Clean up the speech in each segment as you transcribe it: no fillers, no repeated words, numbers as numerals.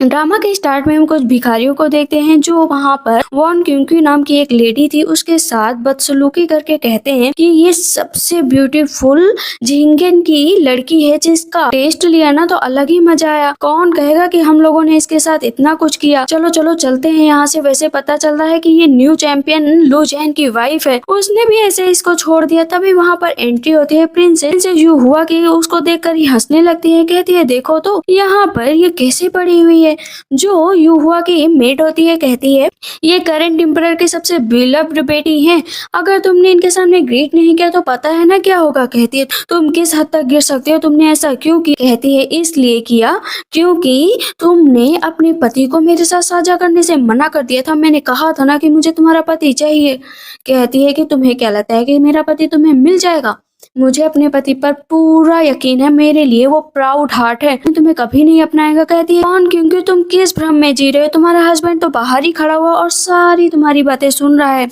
Drama के start में हम कुछ भिखारियों को देखते हैं जो वहाँ पर वॉन क्यूंक्यू नाम की एक लेडी थी उसके साथ बदसलूकी करके कहते हैं कि ये सबसे ब्यूटीफुल झिंगन की लड़की है जिसका टेस्ट लिया ना तो अलग ही मजा आया। कौन कहेगा कि हम लोगों ने इसके साथ इतना कुछ किया। चलो चलो चलते हैं यहाँ से। वैसे पता चलता है कि ये न्यू चैंपियन लू जैन की वाइफ है। उसने भी ऐसे इसको छोड़ दिया। तभी वहाँ पर एंट्री होती है प्रिंसेस यू हुआ कि उसको देखकर ही हंसने लगती है। कहती है देखो तो यहाँ पर ये कैसे पड़ी हुई है। जो यूहुआ की मेड होती है कहती है ये करंट एम्परर की सबसे बिलव्ड बेटी है। अगर तुमने इनके सामने ग्रीट नहीं किया तो पता है ना क्या होगा। कहती है तुम किस हद तक गिर सकते हो। तुमने ऐसा क्यों किया। कहती है इसलिए किया क्योंकि तुमने अपने पति को मेरे साथ साझा करने से मना कर दिया था। मैंने कहा था ना कि मुझे तुम्हारा पति चाहिए। कहती है कि तुम्हें क्या लगता है कि मेरा पति तुम्हें मिल जाएगा। मुझे अपने पति पर पूरा यकीन है। मेरे लिए वो प्राउड हार्ट है। तुम्हें कभी नहीं अपनाएगा। कहती है कौन क्योंकि तुम किस भ्रम में जी रहे हो। तुम्हारा हस्बैंड तो बाहर ही खड़ा हुआ और सारी तुम्हारी बातें सुन रहा है।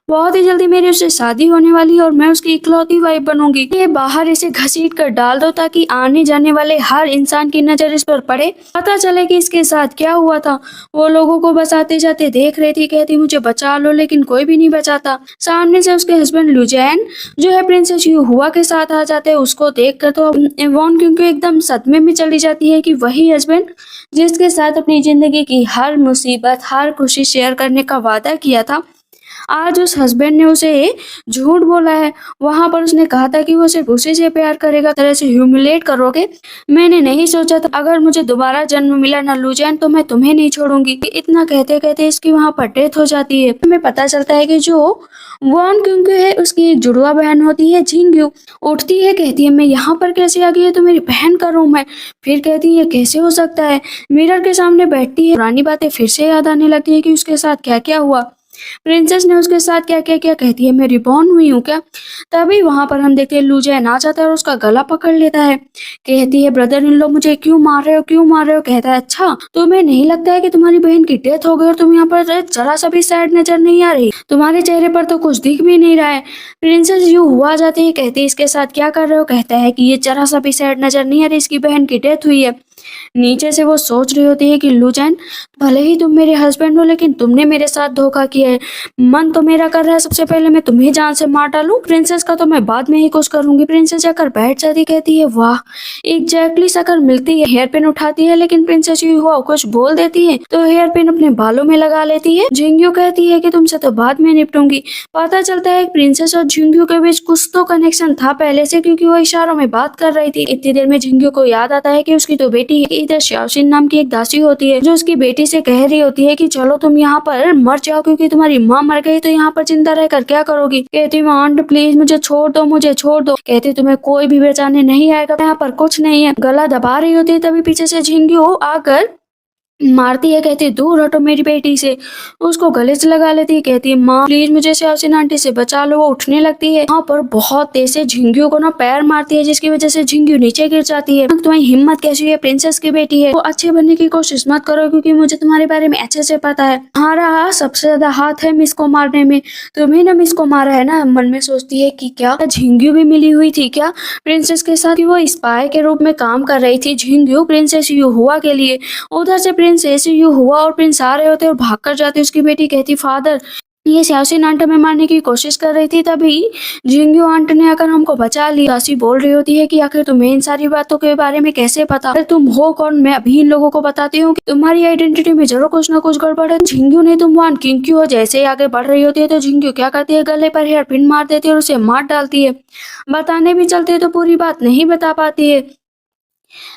बहुत ही जल्दी मेरी उससे शादी होने वाली है और मैं उसकी इकलौती वाइफ बनूंगी। ये बाहर इसे घसीट कर डाल दो ताकि आने जाने वाले हर इंसान की नजर इस पर पड़े। पता चले कि इसके साथ क्या हुआ था। वो लोगों को बस आते जाते देख रही थी। कहती मुझे बचा लो लेकिन कोई भी नहीं बचाता। सामने से उसके हस्बैंड लुजैन जो है प्रिंसेस यू हुआ के साथ आ जाते हैं। उसको देख कर तो वॉन क्योंकि एकदम सदमे में चली जाती है कि वही हस्बैंड जिसके साथ अपनी जिंदगी की हर मुसीबत हर खुशी शेयर करने का वादा किया था आज उस हस्बैंड ने उसे झूठ बोला है। वहां पर उसने कहा था कि वो सिर्फ उसी से प्यार करेगा। तरह से ह्यूमिलेट करोगे। मैंने नहीं सोचा था अगर मुझे दोबारा जन्म मिला ना लुजैन तो मैं तुम्हें नहीं छोड़ूंगी। इतना कहते कहते इसकी वहां पर डेथ हो जाती है। हमें पता चलता है कि जो वॉन क्योंकि है उसकी एक जुड़वा बहन होती है झिंग्यू। उठती है कहती है मैं यहाँ पर कैसे आ गई है। तो मेरी बहन का रूम है। फिर कहती है कैसे हो सकता है। मिरर के सामने बैठती है। पुरानी बातें फिर से याद आने लगती है कि उसके साथ क्या क्या हुआ। प्रिंसेस ने उसके साथ क्या क्या किया। कहती है मैं रिबॉर्न हुई हूँ क्या। तभी वहां पर हम देखते हैं लुजैन आ जाता है और उसका गला पकड़ लेता है। कहती है ब्रदर इन लोग मुझे क्यों मार रहे हो क्यों मार रहे हो। कहता है अच्छा तुम्हें नहीं लगता है कि तुम्हारी बहन की डेथ हो गई और तुम यहाँ पर जरा सा भी सैड नजर नहीं आ रही। तुम्हारे चेहरे पर तो कुछ दिख भी नहीं रहा है। प्रिंसेस यू हुआ जाती है। कहती है इसके साथ क्या कर रहे हो। कहता है कि ये जरा सा भी सैड नजर नहीं आ रही। इसकी बहन की डेथ हुई है। नीचे से वो सोच रही होती है कि लुजैन भले ही तुम मेरे हस्बैंड हो लेकिन तुमने मेरे साथ धोखा किया है। मन तो मेरा कर रहा है सबसे पहले मैं तुम्हें जान से मार डालूं। प्रिंसेस का तो मैं बाद में ही कुछ करूंगी। प्रिंसेस जाकर बैठ जाती। कहती है वाह एग्जैक्टली शक्ल मिलती है। हेयर पिन उठाती है लेकिन प्रिंसेस यू हुआ कुछ बोल देती है तो हेयर पिन अपने बालों में लगा लेती है। झिंग्यू कहती है कि तुमसे तो बाद में निपटूंगी। पता चलता है प्रिंसेस और झिंग्यू के बीच कुछ तो कनेक्शन था पहले से क्योंकि वो इशारों में बात कर रही थी। इतनी देर में झिंग्यू को याद आता है कि उसकी तो बेटी है। इधर श्याओशिन नाम की एक दासी होती है जो उसकी बेटी से कह रही होती है कि चलो तुम यहाँ पर मर जाओ क्योंकि तुम्हारी माँ मर गई तो यहाँ पर जिंदा रहकर क्या करोगी। कहती है आंट प्लीज मुझे छोड़ दो मुझे छोड़ दो। कहती तुम्हें कोई भी बचाने नहीं आएगा। यहाँ पर कुछ नहीं है। गला दबा रही होती है तभी पीछे से झिंग्यू आकर मारती है। कहती है दूर हटो मेरी बेटी से। उसको गले से लगा लेती है। कहती है माँ प्लीज मुझे श्याओशिन आंटी से बचा लो। वो उठने लगती है। वहाँ पर बहुत तेज से झिंग्यू को ना पैर मारती है जिसकी वजह से झिंग्यू नीचे गिर जाती है। तुम्हारी हिम्मत कैसी है प्रिंसेस की बेटी है। वो अच्छे बनने की कोशिश मत करो क्योंकि मुझे तुम्हारे बारे में अच्छे से पता है। तुम्हारा सबसे ज्यादा हाथ है मिस को मारने में। तुम्हें ना मिस को मारा है ना। मन में सोचती है कि क्या झिंग्यू भी मिली हुई थी क्या प्रिंसेस के साथ। वो स्पाई के रूप में काम कर रही थी झिंग्यू प्रिंसेस यू हुआ के लिए। उधर से प्रिंस ऐसे यू हुआ और प्रिंस आ रहे होते और भाग कर जाते। उसकी बेटी कहती फादर ये श्याओशिन आंट में मारने की कोशिश कर रही थी। तभी झिंग्यू आंट ने आकर हमको बचा लिया। दासी बोल रही होती है कि आखिर तुम्हें इन सारी बातों के बारे में कैसे पता। अरे तुम हो कौन। मैं अभी इन लोगों को बताती हूँ कि तुम्हारी आइडेंटिटी में जरूर कुछ ना कुछ गड़बड़ है। झिंग्यू ने तुम वहां क्यों हो। जैसे ही आगे बढ़ रही होती है तो झिंग्यू क्या करती है गले पर हेयर पिन मार देती है और उसे मार डालती है। बताने भी चलते तो पूरी बात नहीं बता पाती है।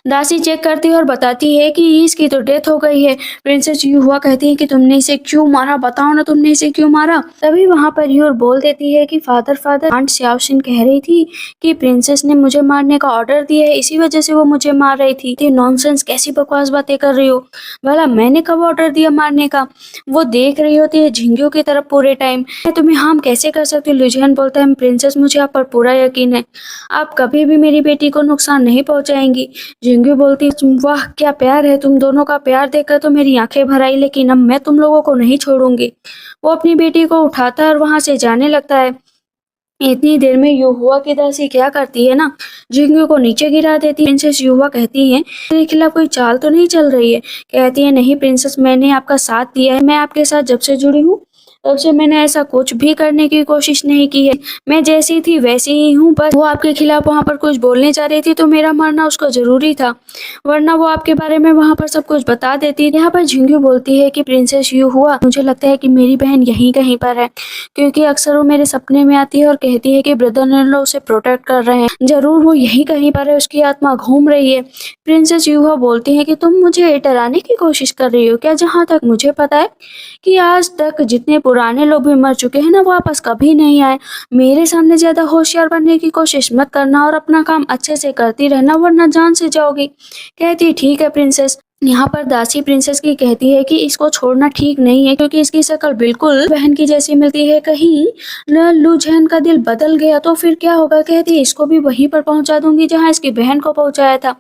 दासी चेक करती है और बताती है कि इसकी तो डेथ हो गई है। प्रिंसेस यू हुआ कहती है कि तुमने इसे क्यों मारा। बताओ ना तुमने इसे क्यों मारा। तभी वहां पर यूर बोल देती है कि फादर फादर आंट श्याओशिन कह रही थी कि प्रिंसेस ने मुझे मारने का ऑर्डर दिया है इसी वजह से वो मुझे मार रही थी। नॉनसेंस कैसी बकवास बातें कर रही हो। भला मैंने कब ऑर्डर दिया मारने का। वो देख रही होती है झिंग्यू की तरफ पूरे टाइम। मैं तुम्हें हार्म कैसे कर सकती हूँ। लुजियन बोलता है प्रिंसेस मुझे आप पर पूरा यकीन है। आप कभी भी मेरी बेटी को नुकसान नहीं पहुंचाएंगी। झिंग्यू बोलती वाह क्या प्यार है। तुम दोनों का प्यार देखकर तो मेरी आंखें भर आई लेकिन अब मैं तुम लोगों को नहीं छोड़ूंगी। वो अपनी बेटी को उठाता है और वहां से जाने लगता है। इतनी देर में युहुआ की दासी क्या करती है ना, जिंगू को नीचे गिरा देती है। प्रिंसेस युहुआ कहती है मेरे खिलाफ कोई चाल तो नहीं चल रही है। कहती है नहीं प्रिंसेस, मैंने आपका साथ दिया है, मैं आपके साथ जब से जुड़ी हूँ तब से मैंने ऐसा कुछ भी करने की कोशिश नहीं की है। मैं जैसी थी वैसी ही हूँ, बस वो आपके खिलाफ वहाँ पर कुछ बोलने जा रही थी तो मेरा मरना उसको जरूरी था, वरना वो आपके बारे में वहाँ पर सब कुछ बता देती। यहाँ पर झिंगू बोलती है कि प्रिंसेस युहुआ, मुझे लगता है कि मेरी बहन यहीं कहीं पर है, क्योंकि अक्सर वो मेरे सपने में आती है और कहती है कि ब्रदर इन लॉ उसे प्रोटेक्ट कर रहे हैं, जरूर वो यहीं कहीं पर है, उसकी आत्मा घूम रही है। प्रिंसेस युहुआ बोलती है कि तुम मुझे डराने की कोशिश कर रही हो क्या? जहाँ तक मुझे पता है कि आज तक जितने पुराने लोग भी मर चुके हैं ना, वापस कभी नहीं आए। मेरे सामने ज्यादा होशियार बनने की कोशिश मत करना और अपना काम अच्छे से करती रहना, वरना जान से जाओगी। कहती ठीक है प्रिंसेस। यहाँ पर दासी प्रिंसेस की कहती है कि इसको छोड़ना ठीक नहीं है, क्योंकि इसकी शक्ल बिल्कुल बहन की जैसी मिलती है। कहीं लू जैन का दिल बदल गया तो फिर क्या होगा। कहती है इसको भी वहीं पर पहुंचा दूंगी जहाँ इसकी बहन को पहुंचाया था।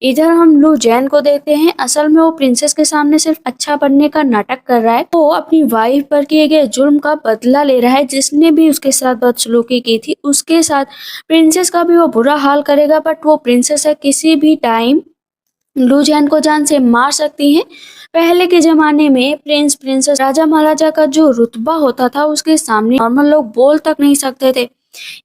इधर हम लू जैन को देखते हैं, असल में वो प्रिंसेस के सामने सिर्फ अच्छा बनने का नाटक कर रहा है। वो अपनी वाइफ पर किए गए जुल्म का बदला ले रहा है, जिसने भी उसके साथ बदसलूकी की थी उसके साथ प्रिंसेस का भी वो बुरा हाल करेगा। बट वो प्रिंसेस है, किसी भी टाइम लू जैन को जान से मार सकती है। पहले के जमाने में प्रिंस प्रिंसेस राजा महाराजा का जो रुतबा होता था उसके सामने नॉर्मल लोग बोल तक नहीं सकते थे।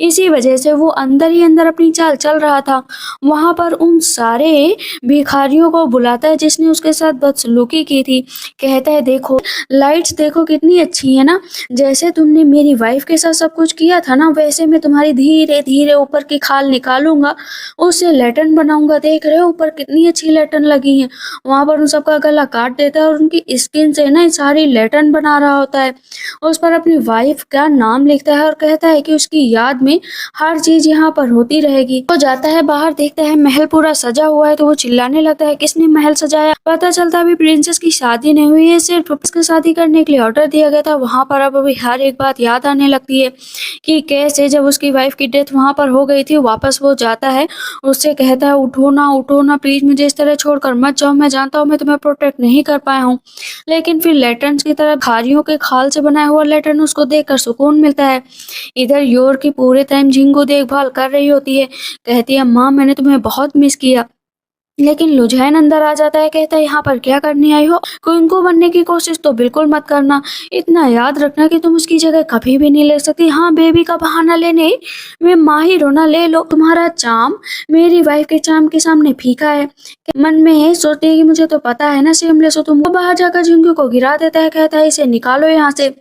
इसी वजह से वो अंदर ही अंदर अपनी चाल चल रहा था। वहां पर उन सारे भिखारियों को बुलाता है जिसने उसके साथ बदसलूकी की थी। कहता है देखो लाइट्स देखो कितनी अच्छी है ना, जैसे तुमने मेरी वाइफ के साथ सब कुछ किया था ना, वैसे मैं तुम्हारी धीरे धीरे ऊपर की खाल निकालूंगा, उससे लैटन बनाऊंगा। देख रहे हो ऊपर कितनी अच्छी लैटन लगी है। वहां पर उन सबका गला काट देता है और उनकी स्किन से ना सारी लैटन बना रहा होता है। उस पर अपनी वाइफ का नाम लिखता है और कहता है कि उसकी याद में हर चीज यहाँ पर होती रहेगी। वो जाता है बाहर, देखता है महल पूरा सजा हुआ है तो वो चिल्लाने लगता है किसने महल सजाया। पता चलता है अभी प्रिंसेस की शादी नहीं हुई है, सिर्फ उसकी शादी करने के लिए ऑर्डर दिया गया था। वहां पर अब अभी हर एक बात याद आने लगती है कि कैसे जब उसकी वाइफ की डेथ वहां पर हो गई थी। वापस वो जाता है, उससे कहता है उठो ना प्लीज, मुझे इस तरह छोड़कर मत जाओ, मैं जानता हूँ मैं तुम्हें प्रोटेक्ट नहीं कर पाया हूँ। लेकिन फिर लैटर्न्स की तरह भारियों के खाल से बनाया हुआ लैटर्न उसको देखकर सुकून मिलता है। इधर योर की पूरे टाइम झिंगू देखभाल कर रही होती है। कहती है माँ मैंने तुम्हें बहुत मिस किया। लेकिन लुझैन अंदर आ जाता है, कहता है यहाँ पर क्या करने आई हो, कुइंको बनने की कोशिश तो बिल्कुल मत करना। इतना याद रखना कि तुम उसकी जगह कभी भी नहीं ले सकती। हाँ बेबी का बहाना लेने में माहिर हो ना, ले लो। तुम्हारा चाम मेरी वाइफ के चाम के सामने फीका है। मन में है सोचती है कि मुझे तो पता है ना सेमलेस हो तुम। वो बाहर जाकर झिंगू को गिरा देता है, कहता है इसे निकालो यहाँ से,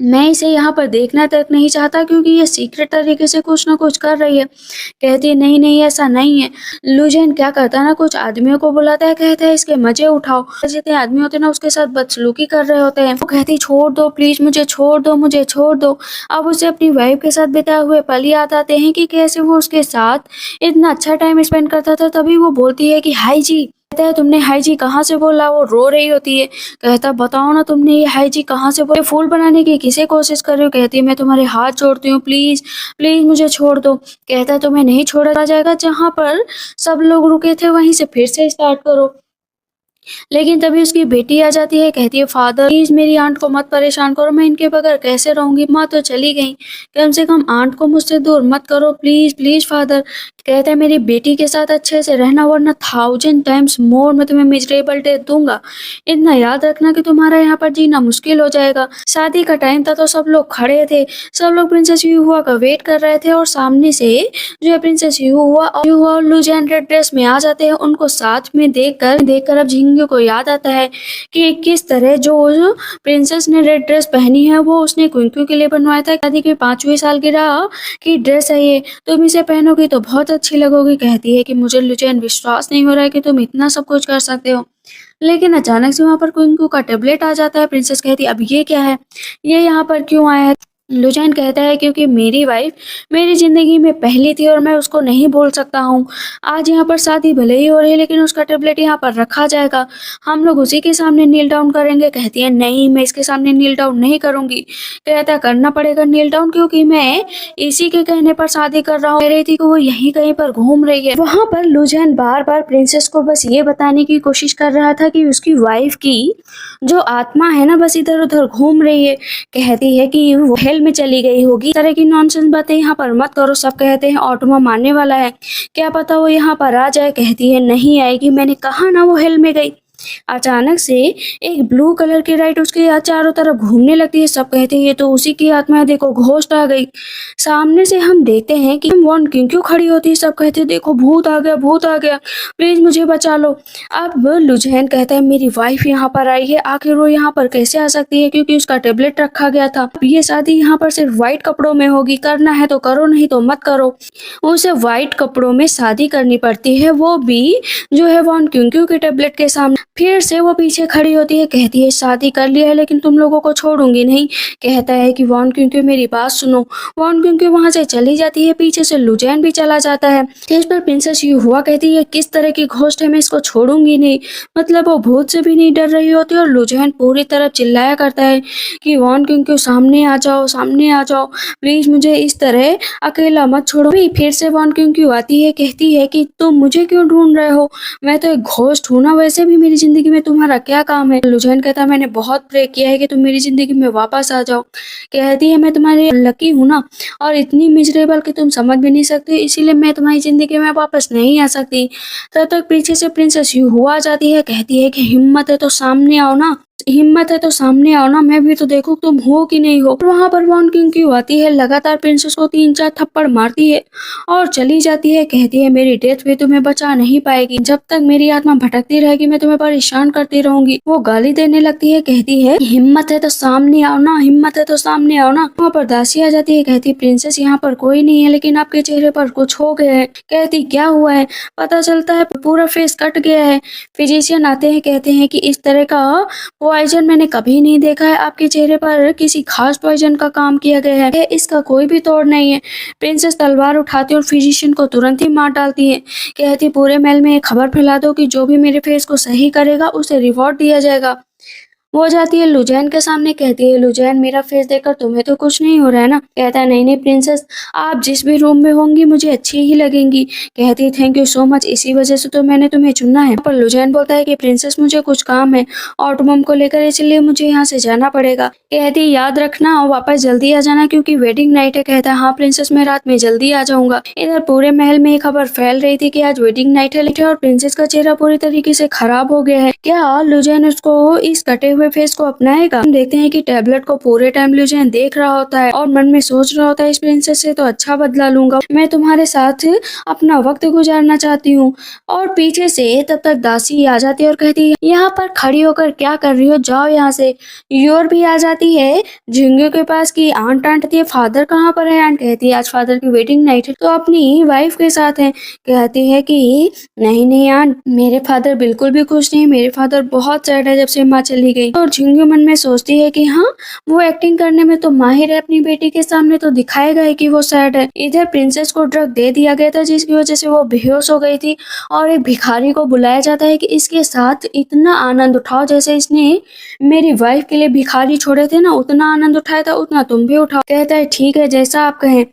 मैं इसे यहाँ पर देखना तक नहीं चाहता, क्योंकि ये सीक्रेट तरीके से कुछ ना कुछ कर रही है। कहती है नहीं नहीं ऐसा नहीं है। लुजैन क्या करता है ना, कुछ आदमियों को बुलाता है, कहता है इसके मजे उठाओ। जितने आदमी होते हैं ना उसके साथ बदसलूकी कर रहे होते हैं। वो कहती है छोड़ दो प्लीज, मुझे छोड़ दो, मुझे छोड़ दो। अब उसे अपनी वाइफ के साथ बिताए हुए पल याद आते हैं कि कैसे वो उसके साथ इतना अच्छा टाइम स्पेंड करता था। तभी वो बोलती है कि हाई जी। कहता है तुमने हाई जी कहाँ से बोला। वो रो रही होती है। कहता बताओ ना तुमने ये हाई जी कहाँ से बोले, फूल बनाने की किसे कोशिश कर रही हो। कहती है मैं तुम्हारे हाथ जोड़ती हूँ, प्लीज प्लीज मुझे छोड़ दो। कहता है तुम्हें नहीं छोड़ा जाएगा, जहाँ पर सब लोग रुके थे वहीं से फिर से स्टार्ट करो। लेकिन तभी उसकी बेटी आ जाती है, कहती है फादर प्लीज मेरी आंट को मत परेशान करो, मैं इनके बगैर कैसे रहूंगी। माँ तो चली गई, कम से कम आंट को मुझसे दूर मत करो प्लीज प्लीज फादर। कहता है मेरी बेटी के साथ अच्छे से रहना, वरना 1000 टाइम्स मोर मैं तुम्हें मिजरेबल डेथ दूंगा। इतना याद रखना कि तुम्हारा यहाँ पर जीना मुश्किल हो जाएगा। शादी का टाइम था तो सब लोग खड़े थे, सब लोग प्रिंसेस युहुआ का वेट कर रहे थे और सामने से जो है प्रिंसेस युहुआ और लुजैन रेड ड्रेस में आ जाते हैं। उनको साथ में देखकर अब झिंगू को याद आता है कि किस तरह जो प्रिंसेस ने रेड ड्रेस पहनी है वो उसने क्विंकू के लिए बनवाया था। शादी की 5वीं सालगिरह की ड्रेस है ये, तुम इसे पहनोगी तो बहुत अच्छी लगोगी। कहती है कि मुझे लुचैन विश्वास नहीं हो रहा है कि तुम इतना सब कुछ कर सकते हो। लेकिन अचानक से वहां पर क्विंकू का टेबलेट आ जाता है। प्रिंसेस कहती है अब ये क्या है, ये यहाँ पर क्यों आया है। लुचैन कहता है क्योंकि मेरी वाइफ मेरी जिंदगी में पहली थी और मैं उसको नहीं भूल सकता हूँ। आज यहाँ पर शादी भले ही हो रही है लेकिन उसका टेबलेट यहाँ पर रखा जाएगा, हम लोग उसी के सामने नील डाउन करेंगे। कहती है नहीं मैं इसके सामने नील डाउन नहीं करूंगी। कहता करना पड़ेगा नील डाउन, क्योंकि मैं इसी के कहने पर शादी कर रहा हूँ। कह रही थी कि वो यहीं कहीं पर घूम रही है। वहां पर लुचैन बार बार प्रिंसेस को बस ये बताने की कोशिश कर रहा था कि उसकी वाइफ की जो आत्मा है ना बस इधर उधर घूम रही है। कहती है कि वो हेल में चली गई होगी। इस तरह की नॉनसेंस बातें यहाँ पर मत करो। सब कहते हैं ऑटोमा मारने वाला है, क्या पता वो यहाँ पर आ जाए। कहती है नहीं आएगी, मैंने कहा ना वो हेल में गई। अचानक से एक ब्लू कलर की लाइट उसके चारों तरफ घूमने लगती है। सब कहते हैं ये तो उसी की आत्मा है, देखो घोस्ट आ गई। सामने से हम देखते हैं कि वॉन क्यों खड़ी होती है। सब कहते हैं देखो भूत आ गया, भूत आ गया, प्लीज मुझे बचा लो। अब लुझैन कहता है मेरी वाइफ यहाँ पर आई है, आखिर वो यहाँ पर कैसे आ सकती है, क्योंकि उसका टेबलेट रखा गया था। ये शादी यहाँ पर सिर्फ व्हाइट कपड़ों में होगी, करना है तो करो नहीं तो मत करो। उसे व्हाइट कपड़ों में शादी करनी पड़ती है, वो भी जो है वॉन क्यों के टेबलेट के सामने। फिर से वो पीछे खड़ी होती है, कहती है शादी कर लिया है लेकिन तुम लोगों को छोड़ूंगी नहीं। कहता है कि वॉन क्यों मेरी बात सुनो। वॉन क्यों वहां से चली जाती है, पीछे से लुझैन भी चला जाता है। स्टेज पर प्रिंसेस यू हुआ कहती है किस तरह की घोस्ट है, मैं इसको छोड़ूंगी नहीं। मतलब वो भूत से भी नहीं डर रही होती और लुझैन पूरी तरह चिल्लाया करता है कि वॉन क्यों सामने आ जाओ, सामने आ जाओ, प्लीज मुझे इस तरह अकेला मत छोड़ो। फिर से वॉन क्यों आती है, कहती है कि तुम मुझे क्यों ढूंढ रहे हो, मैं तो एक घोस्ट हूं ना, वैसे भी मेरी जिंदगी में तुम्हारा क्या काम है। लुझैन कहता है मैंने बहुत प्रे किया है कि तुम मेरी जिंदगी में वापस आ जाओ। कहती है मैं तुम्हारी लकी हूं ना, और इतनी मिजरेबल कि तुम समझ भी नहीं सकती, इसीलिए मैं तुम्हारी जिंदगी में वापस नहीं आ सकती। तब तक पीछे से प्रिंसेस यू हुआ जाती है, कहती है कि हिम्मत है तो सामने आओ ना, हिम्मत है तो सामने आओ ना, मैं भी तो देखूं तुम हो कि नहीं हो। वहां पर वॉन क्यों आती है, लगातार प्रिंसेस को 3-4 थप्पड़ मारती है और चली जाती है। कहती है मेरी डेथ भी तुम्हें बचा नहीं पाएगी, जब तक मेरी आत्मा भटकती रहेगी मैं तुम्हें परेशान करती रहूंगी। वो गाली देने लगती है, कहती है हिम्मत है तो सामने आओ ना, हिम्मत है तो सामने आओ ना। वहाँ पर दासी आ जाती है, कहती प्रिंसेस यहाँ पर कोई नहीं है लेकिन आपके चेहरे पर कुछ हो गया है। कहती क्या हुआ है, पता चलता है पूरा फेस कट गया है। फिजिशियन आते हैं, कहते हैं कि इस तरह का पॉइजन मैंने कभी नहीं देखा है, आपके चेहरे पर किसी खास पॉइजन का काम किया गया है, इसका कोई भी तोड़ नहीं है। प्रिंसेस तलवार उठाती और फिजिशियन को तुरंत ही मार डालती है। कहती पूरे महल में एक खबर फैला दो कि जो भी मेरे फेस को सही करेगा उसे रिवॉर्ड दिया जाएगा। वो जाती है लुझैन के सामने, कहती है लुझैन मेरा फेस देखकर तुम्हें तो कुछ नहीं हो रहा है ना। कहता है नहीं नहीं प्रिंसेस, आप जिस भी रूम में होंगी मुझे अच्छी ही लगेंगी। कहती है थैंक यू सो मच, इसी वजह से तो मैंने तुम्हें चुना है। पर लुझैन बोलता है कि प्रिंसेस मुझे कुछ काम है ऑटोमम को लेकर, इसलिए मुझे यहाँ से जाना पड़ेगा। कहती है याद रखना और वापस जल्दी आ जाना क्योंकि वेडिंग नाइट है। कहता है हाँ प्रिंसेस मैं रात में जल्दी आ जाऊंगा। इधर पूरे महल में खबर फैल रही थी कि आज वेडिंग नाइट है और प्रिंसेस का चेहरा पूरी तरीके से खराब हो गया है। क्या लुझैन उसको इस कटे हुए फेस को अपनाएगा। हम देखते हैं कि टैबलेट को पूरे टाइम लुझैन देख रहा होता है और मन में सोच रहा होता है इस प्रिंसेस से तो अच्छा बदला लूंगा, मैं तुम्हारे साथ अपना वक्त गुजारना चाहती हूँ। और पीछे से तब तक दासी आ जाती है और कहती है यहाँ पर खड़ी होकर क्या कर रही हो, जाओ यहाँ से। योर भी आ जाती है झिंगू के पास की आंट कहती है फादर कहाँ पर है। आंट कहती है आज फादर की वेडिंग नाइट है तो अपनी वाइफ के साथ है। कहती है कि नहीं नहीं आंट, मेरे फादर बिल्कुल भी खुश नहीं, मेरे फादर बहुत सैड है जब से माँ चली गई। और झिंगू मन में सोचती है कि हाँ वो एक्टिंग करने में तो माहिर है, अपनी बेटी के सामने तो दिखाएगा ही कि वो सैड है। इधर प्रिंसेस को ड्रग दे दिया गया था जिसकी वजह से वो बेहोश हो गई थी और एक भिखारी को बुलाया जाता है कि इसके साथ इतना आनंद उठाओ जैसे इसने मेरी वाइफ के लिए भिखारी छोड़े थे ना, उतना आनंद उठाया था उतना तुम भी उठाओ। कहता है ठीक है जैसा आप कहें।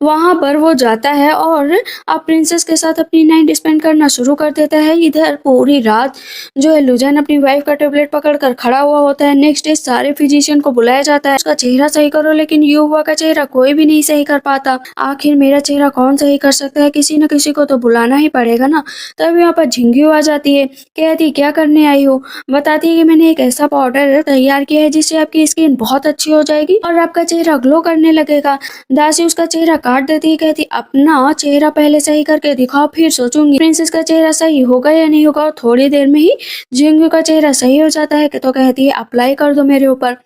वहां पर वो जाता है और अब प्रिंसेस के साथ अपनी नाइट स्पेंड करना शुरू कर देता है। इधर पूरी रात जो है लुझैन अपनी वाइफ का टेबलेट पकड़कर खड़ा हुआ होता है। नेक्स्ट डे सारे फिजिशियन को बुलाया जाता है, उसका चेहरा सही करो, लेकिन युवा का चेहरा कोई भी नहीं सही कर पाता। आखिर मेरा चेहरा कौन सही कर सकता है, किसी न किसी को तो बुलाना ही पड़ेगा ना। तब यहाँ पर झिंगू आ जाती है, कहती क्या करने आई हो। बताती है कि मैंने एक ऐसा पाउडर तैयार किया है जिससे आपकी स्किन बहुत अच्छी हो जाएगी और आपका चेहरा ग्लो करने लगेगा। दासी उसका चेहरा काट देती है, कहती अपना चेहरा पहले सही करके दिखाओ फिर सोचूंगी। प्रिंसेस का चेहरा सही होगा या नहीं होगा और थोड़ी देर में ही जिंगू का चेहरा सही हो जाता है तो कहती है अप्लाई कर दो मेरे ऊपर।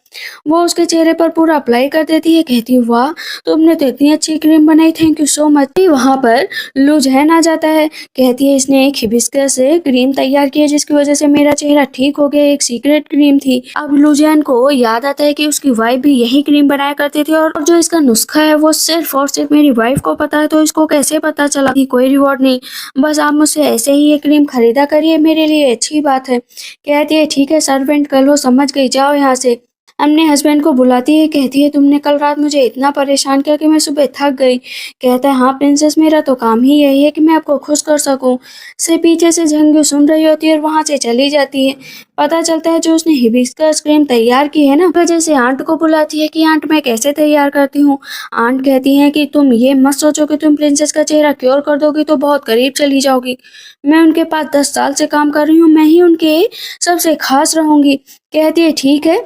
वो उसके चेहरे पर पूरा अप्लाई कर देती है, कहती है वाह तुमने तो इतनी अच्छी क्रीम बनाई, थैंक यू सो मच। वहां पर लुझैन आ जाता है, कहती है इसने एक हिबिस्कस से क्रीम तैयार की है जिसकी वजह से मेरा चेहरा ठीक हो गया, एक सीक्रेट क्रीम थी। अब लुझैन को याद आता है कि उसकी वाइफ भी यही क्रीम बनाया करती थी और जो इसका नुस्खा है वो सिर्फ और सिर्फ मेरी वाइफ को पता है, तो इसको कैसे पता चला। कोई रिवॉर्ड नहीं, बस आप मुझसे ऐसे ही ये क्रीम खरीदा करिए, मेरे लिए अच्छी बात है। कहती है ठीक है सर्वेंट कर लो, समझ गई, जाओ यहाँ से। अपने हस्बैंड को बुलाती है, कहती है तुमने कल रात मुझे इतना परेशान किया कि मैं सुबह थक गई। कहता है हाँ प्रिंसेस, मेरा तो काम ही यही है कि मैं आपको खुश कर सकूं। से पीछे से झंगू सुन रही होती है और वहां से चली जाती है। पता चलता है जो उसने हिबिस्कस क्रीम तैयार की है ना, वजह से आंट को बुलाती है कि आंट मैं कैसे तैयार करती हूँ। आंट कहती है कि तुम ये मत सोचो कि तुम प्रिंसेस का चेहरा क्योर कर दोगी तो बहुत करीब चली जाओगी। मैं उनके पास 10 साल से काम कर रही हूँ, मैं ही उनके सबसे खास रहूंगी। कहती है ठीक है,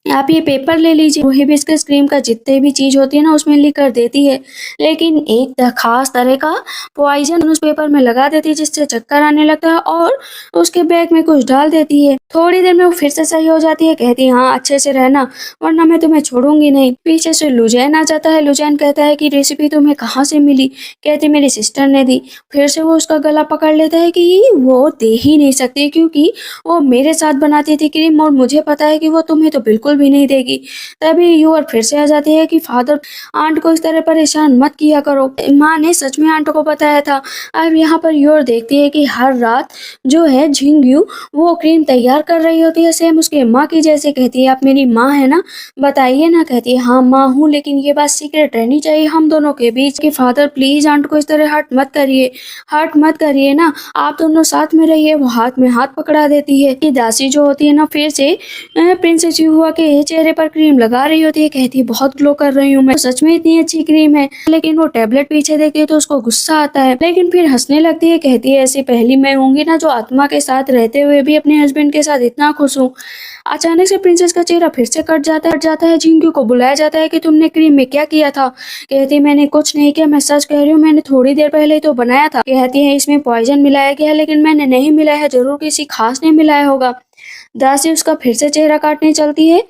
आप ये पेपर ले लीजिए। वो हिबिस्कस क्रीम का जितने भी चीज होती है ना उसमें लिख कर देती है, लेकिन एक खास तरह का पॉइजन उस पेपर में लगा देती है जिससे चक्कर आने लगता है और उसके बैग में कुछ डाल देती है। थोड़ी देर में वो फिर से सही हो जाती है। कहती है हाँ अच्छे से रहना वरना मैं तुम्हें छोड़ूंगी नहीं। पीछे से लुजैन आ जाता है। लुजैन कहता है कि रेसिपी तुम्हें कहाँ से मिली। कहती मेरी सिस्टर ने दी। फिर से वो उसका गला पकड़ लेता है कि वो दे ही नहीं सकती क्योंकि वो मेरे साथ बनाती थी क्रीम और मुझे पता है कि वो तुम्हें तो बिल्कुल भी नहीं देगी। तभी यूर फिर से आ जाती है कि फादर आंट को इस तरह परेशान मत किया करो। माँ ने सच में आंट को बताया था। अब यहाँ पर यूर देखती है कि हर रात जो है झिंगू वो क्रीम तैयार कर रही होती है, सेम उसके माँ की जैसे। कहती है आप मेरी माँ है ना, बताइए ना। कहती है हाँ माँ हूँ, लेकिन ये बात सीक्रेट रहनी चाहिए हम दोनों के बीच। कि फादर प्लीज आंट को इस तरह हर्ट मत करिए ना, आप दोनों साथ में रहिए। वो हाथ में हाथ पकड़ा देती है कि दासी जो होती है ना फिर से प्रिंसेस युवा के चेहरे पर क्रीम लगा रही होती है। कहती है बहुत ग्लो कर रही हूँ मैं, सच में इतनी अच्छी क्रीम है। लेकिन वो टैबलेट पीछे देखती है तो उसको गुस्सा आता है, लेकिन फिर हंसने लगती है। कहती है ऐसी पहली मैं होंगी ना जो आत्मा के साथ रहते हुए भी अपने हस्बैंड के साथ इतना खुश हूँ। अचानक से प्रिंसेस का चेहरा फिर से कट जाता है। झिंगू को बुलाया जाता है कि तुमने क्रीम में क्या किया था। कहती है मैंने कुछ नहीं किया, मैं सच कह रही हूँ, मैंने थोड़ी देर पहले ही तो बनाया था। कहती है इसमें पॉइजन मिलाया गया है लेकिन मैंने नहीं मिलाया है, जरूर किसी खास ने मिलाया होगा। दासी उसका फिर से चेहरा काटने चलती है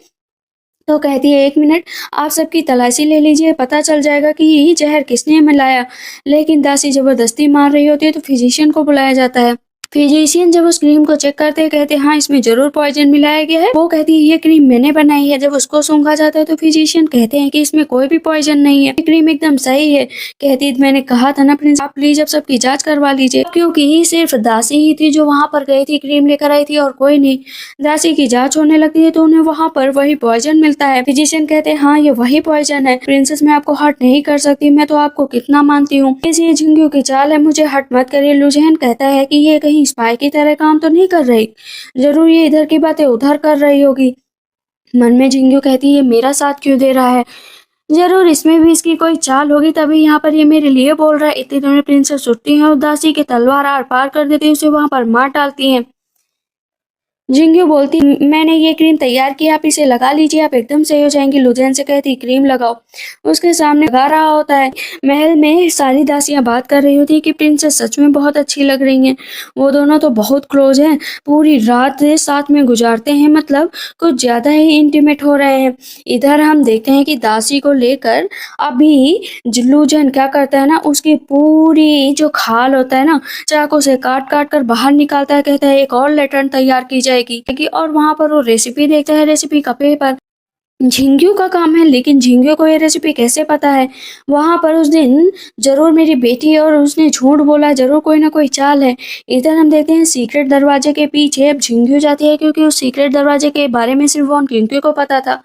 तो कहती है 1 मिनट, आप सबकी तलाशी ले लीजिए, पता चल जाएगा कि ये जहर किसने मिलाया। लेकिन दासी जबरदस्ती मार रही होती है तो फिजिशियन को बुलाया जाता है। फिजिशियन जब उस क्रीम को चेक करते हैं कहते हैं हाँ इसमें जरूर पॉइजन मिलाया गया है। वो कहती है ये क्रीम मैंने बनाई है। जब उसको सूंघा जाता है तो फिजिशियन कहते हैं कि इसमें कोई भी पॉइजन नहीं है, ये क्रीम एकदम सही है। कहती है मैंने कहा था ना प्रिंस, आप प्लीज अब सबकी जांच करवा लीजिए, क्योंकि सिर्फ दासी ही थी जो वहां पर गई थी क्रीम लेकर आई थी और कोई नहीं। दासी की जांच होने लगती है तो उन्हें वहां पर वही पॉइजन मिलता है। फिजिशियन कहते हैं हाँ ये वही पॉइजन है। प्रिंसेस मैं आपको हर्ट नहीं कर सकती, मैं तो आपको कितना मानती हूँ, ये झिंगू की चाल है, मुझे हर्ट मत करिए। लुजैन कहता है कि ये कहीं स्पाई की तरह काम तो नहीं कर रही, जरूर ये इधर की बातें उधर कर रही होगी। मन में झिंगू कहती है मेरा साथ क्यों दे रहा है, जरूर इसमें भी इसकी कोई चाल होगी, तभी यहाँ पर ये मेरे लिए बोल रहा है। इतने दिनों में प्रिंसेस उठती है और दासी के तलवार आर पार कर देती है, उसे वहां पर मार डालती है। झिंगू बोलती मैंने ये क्रीम तैयार की, आप इसे लगा लीजिए, आप एकदम सही हो जाएंगी। लुजैन से कहती क्रीम लगाओ, उसके सामने लगा रहा होता है। महल में सारी दासियां बात कर रही होती है कि प्रिंसेस सच में बहुत अच्छी लग रही हैं, वो दोनों तो बहुत क्लोज हैं, पूरी रात साथ में गुजारते हैं, मतलब कुछ ज्यादा ही इंटीमेट हो रहे हैं। इधर हम देखते हैं कि दासी को लेकर अभी लुजैन क्या करता है ना, उसकी पूरी जो खाल होता है ना चाकू से काट काट कर बाहर निकालता है। कहता है एक और लेटर तैयार की जाएगी। और वहां पर वो रेसिपी देखता है, रेसिपी का पेपर। झिंगू का काम है, लेकिन झिंगू को ये रेसिपी कैसे पता है। वहां पर उस दिन जरूर मेरी बेटी है और उसने झूठ बोला, जरूर कोई ना कोई चाल है। इधर हम देखते हैं सीक्रेट दरवाजे के पीछे अब झिंगू जाती है, क्योंकि उस सीक्रेट दरवाजे के बारे में सिर्फ वॉन क्विंकी को पता था।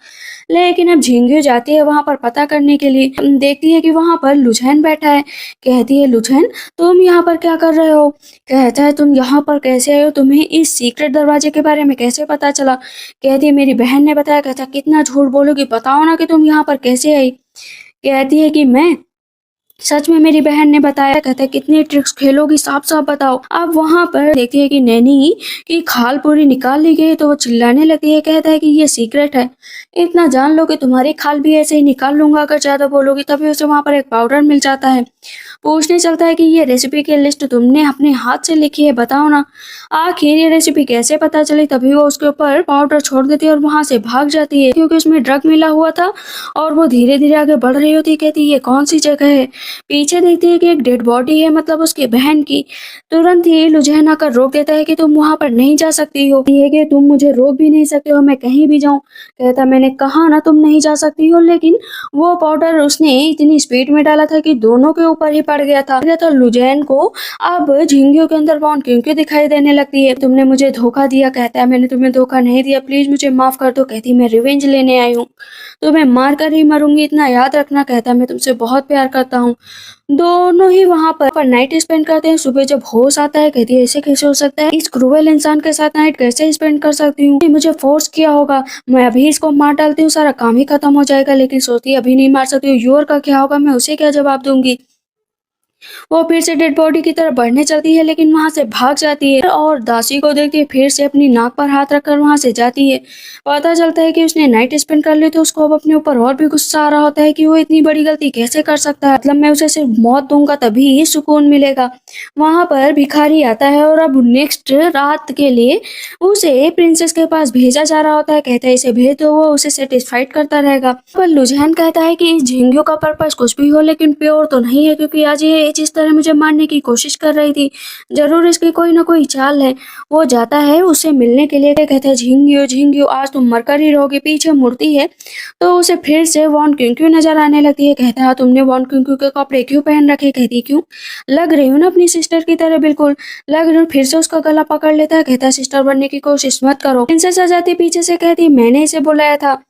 लेकिन अब झिंगू जाती है वहां पर पता करने के लिए, देखती है कि वहां पर लुझैन बैठा है। कहती है लुझैन तुम यहाँ पर क्या कर रहे हो। कहता है तुम यहाँ पर कैसे आए हो, तुम्हें इस सीक्रेट दरवाजे के बारे में कैसे पता चला। कहती है मेरी बहन ने बताया। कहता कितना झूठ बोलोगी, बताओ ना कि तुम यहाँ पर कैसे आई। कहती है कि मैं सच में मेरी बहन ने बताया। कहता है कितनी ट्रिक्स खेलोगी, साफ साफ बताओ। अब वहां पर देखती है कि नैनी की खाल पूरी निकाल ली गई तो वो चिल्लाने लगती है। कहता है कि ये सीक्रेट है, इतना जान लो कि तुम्हारी खाल भी ऐसे ही निकाल लूंगा अगर ज्यादा बोलोगी। तभी उसे वहां पर एक पाउडर मिल जाता है। पूछने चलता है कि ये रेसिपी की लिस्ट तुमने अपने हाथ से लिखी है, बताओ ना। आखिर ये रेसिपी कैसे पता चली। तभी वो उसके ऊपर पाउडर छोड़ देती है और वहां से भाग जाती है, क्योंकि उसमें ड्रग मिला हुआ था और वो धीरे धीरे आगे बढ़ रही होती है। कहती है ये कौन सी जगह है, पीछे देखती है कि एक डेड बॉडी है, मतलब उसकी बहन की। तुरंत ही लुझैन आकर रोक देता है कि तुम वहां पर नहीं जा सकती हो, ये कि तुम मुझे रोक भी नहीं सकते हो, मैं कहीं भी जाऊं। कहता मैंने कहा ना तुम नहीं जा सकती हो, लेकिन वो पाउडर उसने इतनी स्पीड में डाला था कि दोनों के ऊपर ही पड़ गया था। तो लुझैन को अब झिंगियों के अंदर वॉन क्यों दिखाई देने लगती है। तुमने मुझे धोखा दिया। कहता है मैंने तुम्हें धोखा नहीं दिया, प्लीज मुझे माफ कर दो। कहती मैं रिवेंज लेने आई हूँ, तुम्हें मार कर ही मरूंगी, इतना याद रखना। कहता मैं तुमसे बहुत प्यार करता हूँ। दोनों ही वहां पर नाइट स्पेंड करते हैं। सुबह जब होश आता है कहती है ऐसे कैसे हो सकता है, इस क्रूएल इंसान के साथ नाइट कैसे स्पेंड कर सकती हूँ, मुझे फोर्स किया होगा, मैं अभी इसको मार डालती हूँ, सारा काम ही खत्म हो जाएगा। लेकिन सोचती है अभी नहीं मार सकती हूँ, योर का क्या होगा, मैं उसे क्या जवाब दूंगी। वो फिर से डेड बॉडी की तरफ बढ़ने चलती है, लेकिन वहां से भाग जाती है और दासी को देखती है, फिर से अपनी नाक पर हाथ रखकर वहां से जाती है। पता चलता है कि उसने नाइट स्पेंड कर ली, तो उसको अब अपने ऊपर और भी गुस्सा आ रहा होता है कि वो इतनी बड़ी गलती कैसे कर सकता है, मतलब मैं उसे सिर्फ मौत दूंगा तभी ही सुकून मिलेगा। वहां पर भिखारी आता है और अब नेक्स्ट रात के लिए उसे प्रिंसेस के पास भेजा जा रहा होता है। कहता है इसे भेज दो, वो उसे सेटिस्फाइड करता रहेगा। पर लुझैन कहता है कि इस झिंगियों का पर्पस कुछ भी हो, लेकिन प्योर तो नहीं है, क्योंकि आज ये जिस तरह मुझे मारने की कोशिश कर रही थी, जरूर इसकी कोई ना कोई चाल है। वो जाता है उससे मिलने के लिए। कहता है झिंगियो झिंगियो आज तुम मरकर ही रहोगे। पीछे मुड़ती है तो उसे फिर से वॉन क्यों नजर आने लगती है। कहता है तुमने वॉन क्यों के कपड़े क्यों पहन रखे। कहती क्यों, लग रही हूँ ना अपनी सिस्टर की तरह, बिल्कुल लग रही हूँ। फिर से उसका गला पकड़ लेता है। कहता है सिस्टर बनने की कोशिश मत करो। प्रिंसेस आ जाती पीछे से, कहती मैंने इसे बुलाया था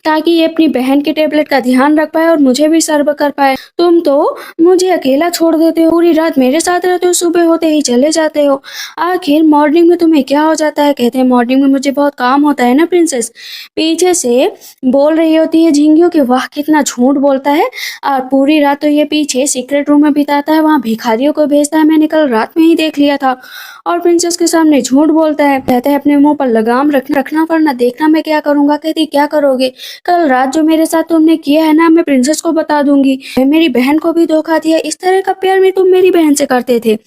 ताकि ये अपनी बहन के टेबलेट का ध्यान रख पाए और मुझे भी सर्व कर पाए। तुम तो मुझे अकेला छोड़ देते हो, पूरी रात मेरे साथ रहते हो, सुबह होते ही चले जाते हो, आखिर मॉर्निंग में तुम्हें क्या हो जाता है। कहते हैं मॉर्निंग में मुझे बहुत काम होता है ना प्रिंसेस। पीछे से बोल रही होती है झिंगियों कि वाह कितना झूठ बोलता है, और पूरी रात तो ये पीछे सीक्रेट रूम में बिताता है, वहाँ भिखारियों को भेजता है, मैंने कल रात में ही देख लिया था। और प्रिंसेस के सामने झूठ बोलता है। कहता है अपने मुंह पर लगाम रखना वरना देखना मैं क्या करूंगा। कहती क्या करोगे, कल रात जो मेरे साथ तुमने किया है ना, मैं प्रिंसेस को बता दूंगी, मेरी बहन को भी धोखा दिया। इस तरह का प्यार में तुम मेरी बहन से करते थे,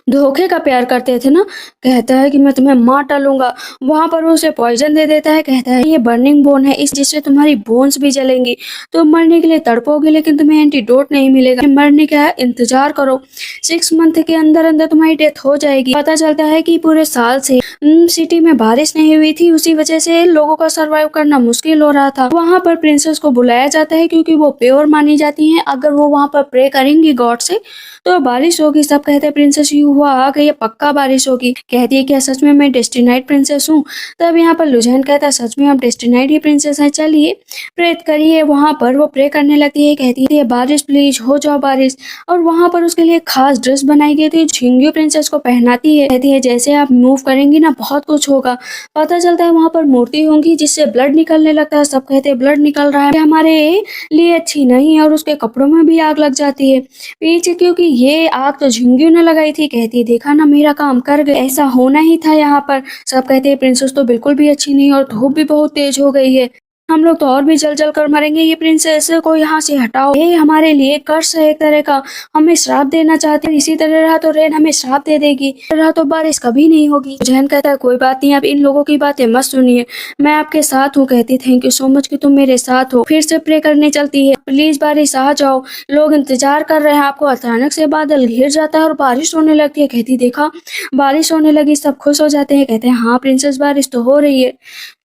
धोखे का प्यार करते थे ना। कहता है कि मैं तुम्हें मार डालूंगा। वहां पर वो उसे पॉइजन दे देता है। कहता है ये बर्निंग बोन है, इस जिससे तुम्हारी बोन्स भी जलेंगी, तुम मरने के लिए तड़पोगे, लेकिन तुम्हें एंटीडोट नहीं मिलेगा, मरने का इंतजार करो, 6 मंथ के अंदर अंदर तुम्हारी डेथ हो जाएगी। पता चलता है कि पूरे साल से सिटी में बारिश नहीं हुई थी, उसी वजह से लोगों का सर्वाइव करना मुश्किल हो रहा था। वहां पर प्रिंसेस को बुलाया जाता है क्योंकि वो प्योर मानी जाती है, अगर वो वहां पर प्रे करेंगी गॉड से तो बारिश होगी। सब कहते हैं प्रिंसेस यू हुआ आ गई, पक्का बारिश होगी। कहती है क्या सच में मैं डेस्टिनाइड प्रिंसेस हूँ। तब यहाँ पर लुझैन कहता है सच में आप डेस्टिनाइड ही प्रिंसेस है, चलिए प्रेत करिए। वहां पर वो प्रे करने लगती है, कहती है बारिश प्लीज हो जाओ बारिश। और वहां पर उसके लिए खास ड्रेस बनाई गई थी, झिंगियो प्रिंसेस को पहनाती है। कहती है जैसे आप मूव करेंगी ना बहुत कुछ होगा। पता चलता है वहां पर मूर्ति होंगी जिससे ब्लड निकलने लगता है। सब कहते हैं ब्लड निकल रहा है, हमारे लिए अच्छी नहीं है, और उसके कपड़ों में भी आग लग जाती है पीछे, क्योंकि ये आग तो झिंगियों ने लगाई थी। कहती देखा ना मेरा काम कर गए, ऐसा होना ही था यहाँ पर। सब कहते हैं प्रिंसेस तो बिल्कुल भी अच्छी नहीं, और धूप भी बहुत तेज हो गई है, हम लोग तो और भी जल जल कर मरेंगे, ये प्रिंसेस को यहाँ से हटाओ, ये हमारे लिए कर्स है एक तरह का, हमें श्राप देना चाहते हैं, इसी तरह रहा तो रेन हमें श्राप दे देगी, रहा तो बारिश कभी नहीं होगी। जहन कहता है कोई बात नहीं, अब इन लोगों की बातें मत सुनिए, मैं आपके साथ हूँ। कहती थैंक यू सो मच कि तुम मेरे साथ हो। फिर से प्रे करने चलती है, प्लीज बारिश आ जाओ, लोग इंतजार कर रहे हैं आपको। अचानक से बादल घिर जाता है और बारिश होने लगती है। कहती देखा बारिश होने लगी, सब खुश हो जाते हैं। कहते हैं हाँ प्रिंसेस बारिश तो हो रही है,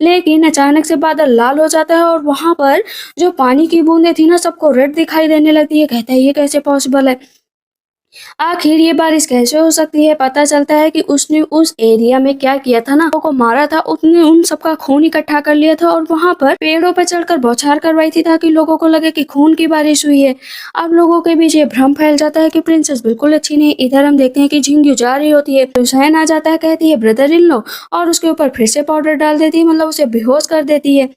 लेकिन अचानक से बादल लाल हो जाता है और वहां पर जो पानी की बूंदें थी ना सबको रेड दिखाई देने लगती है। कहता है ये कैसे पॉसिबल है, आखिर ये बारिश कैसे हो सकती है। पता चलता है कि उसने उस एरिया में क्या किया था ना, लोगों को मारा था, उसने उन सबका खून इकट्ठा कर लिया था और वहां पर पेड़ों पर चढ़कर बौछार करवाई थी ताकि लोगों को लगे कि खून की बारिश हुई है। अब लोगों के बीच ये भ्रम फैल जाता है कि प्रिंसेस बिल्कुल अच्छी नहीं। इधर हम देखते हैं कि झिंगियो जा रही होती है, हुसैन आ जाता है, कहती है ब्रदर इन लो, और उसके ऊपर फिर से पाउडर डाल देती है, मतलब उसे बेहोश कर देती है।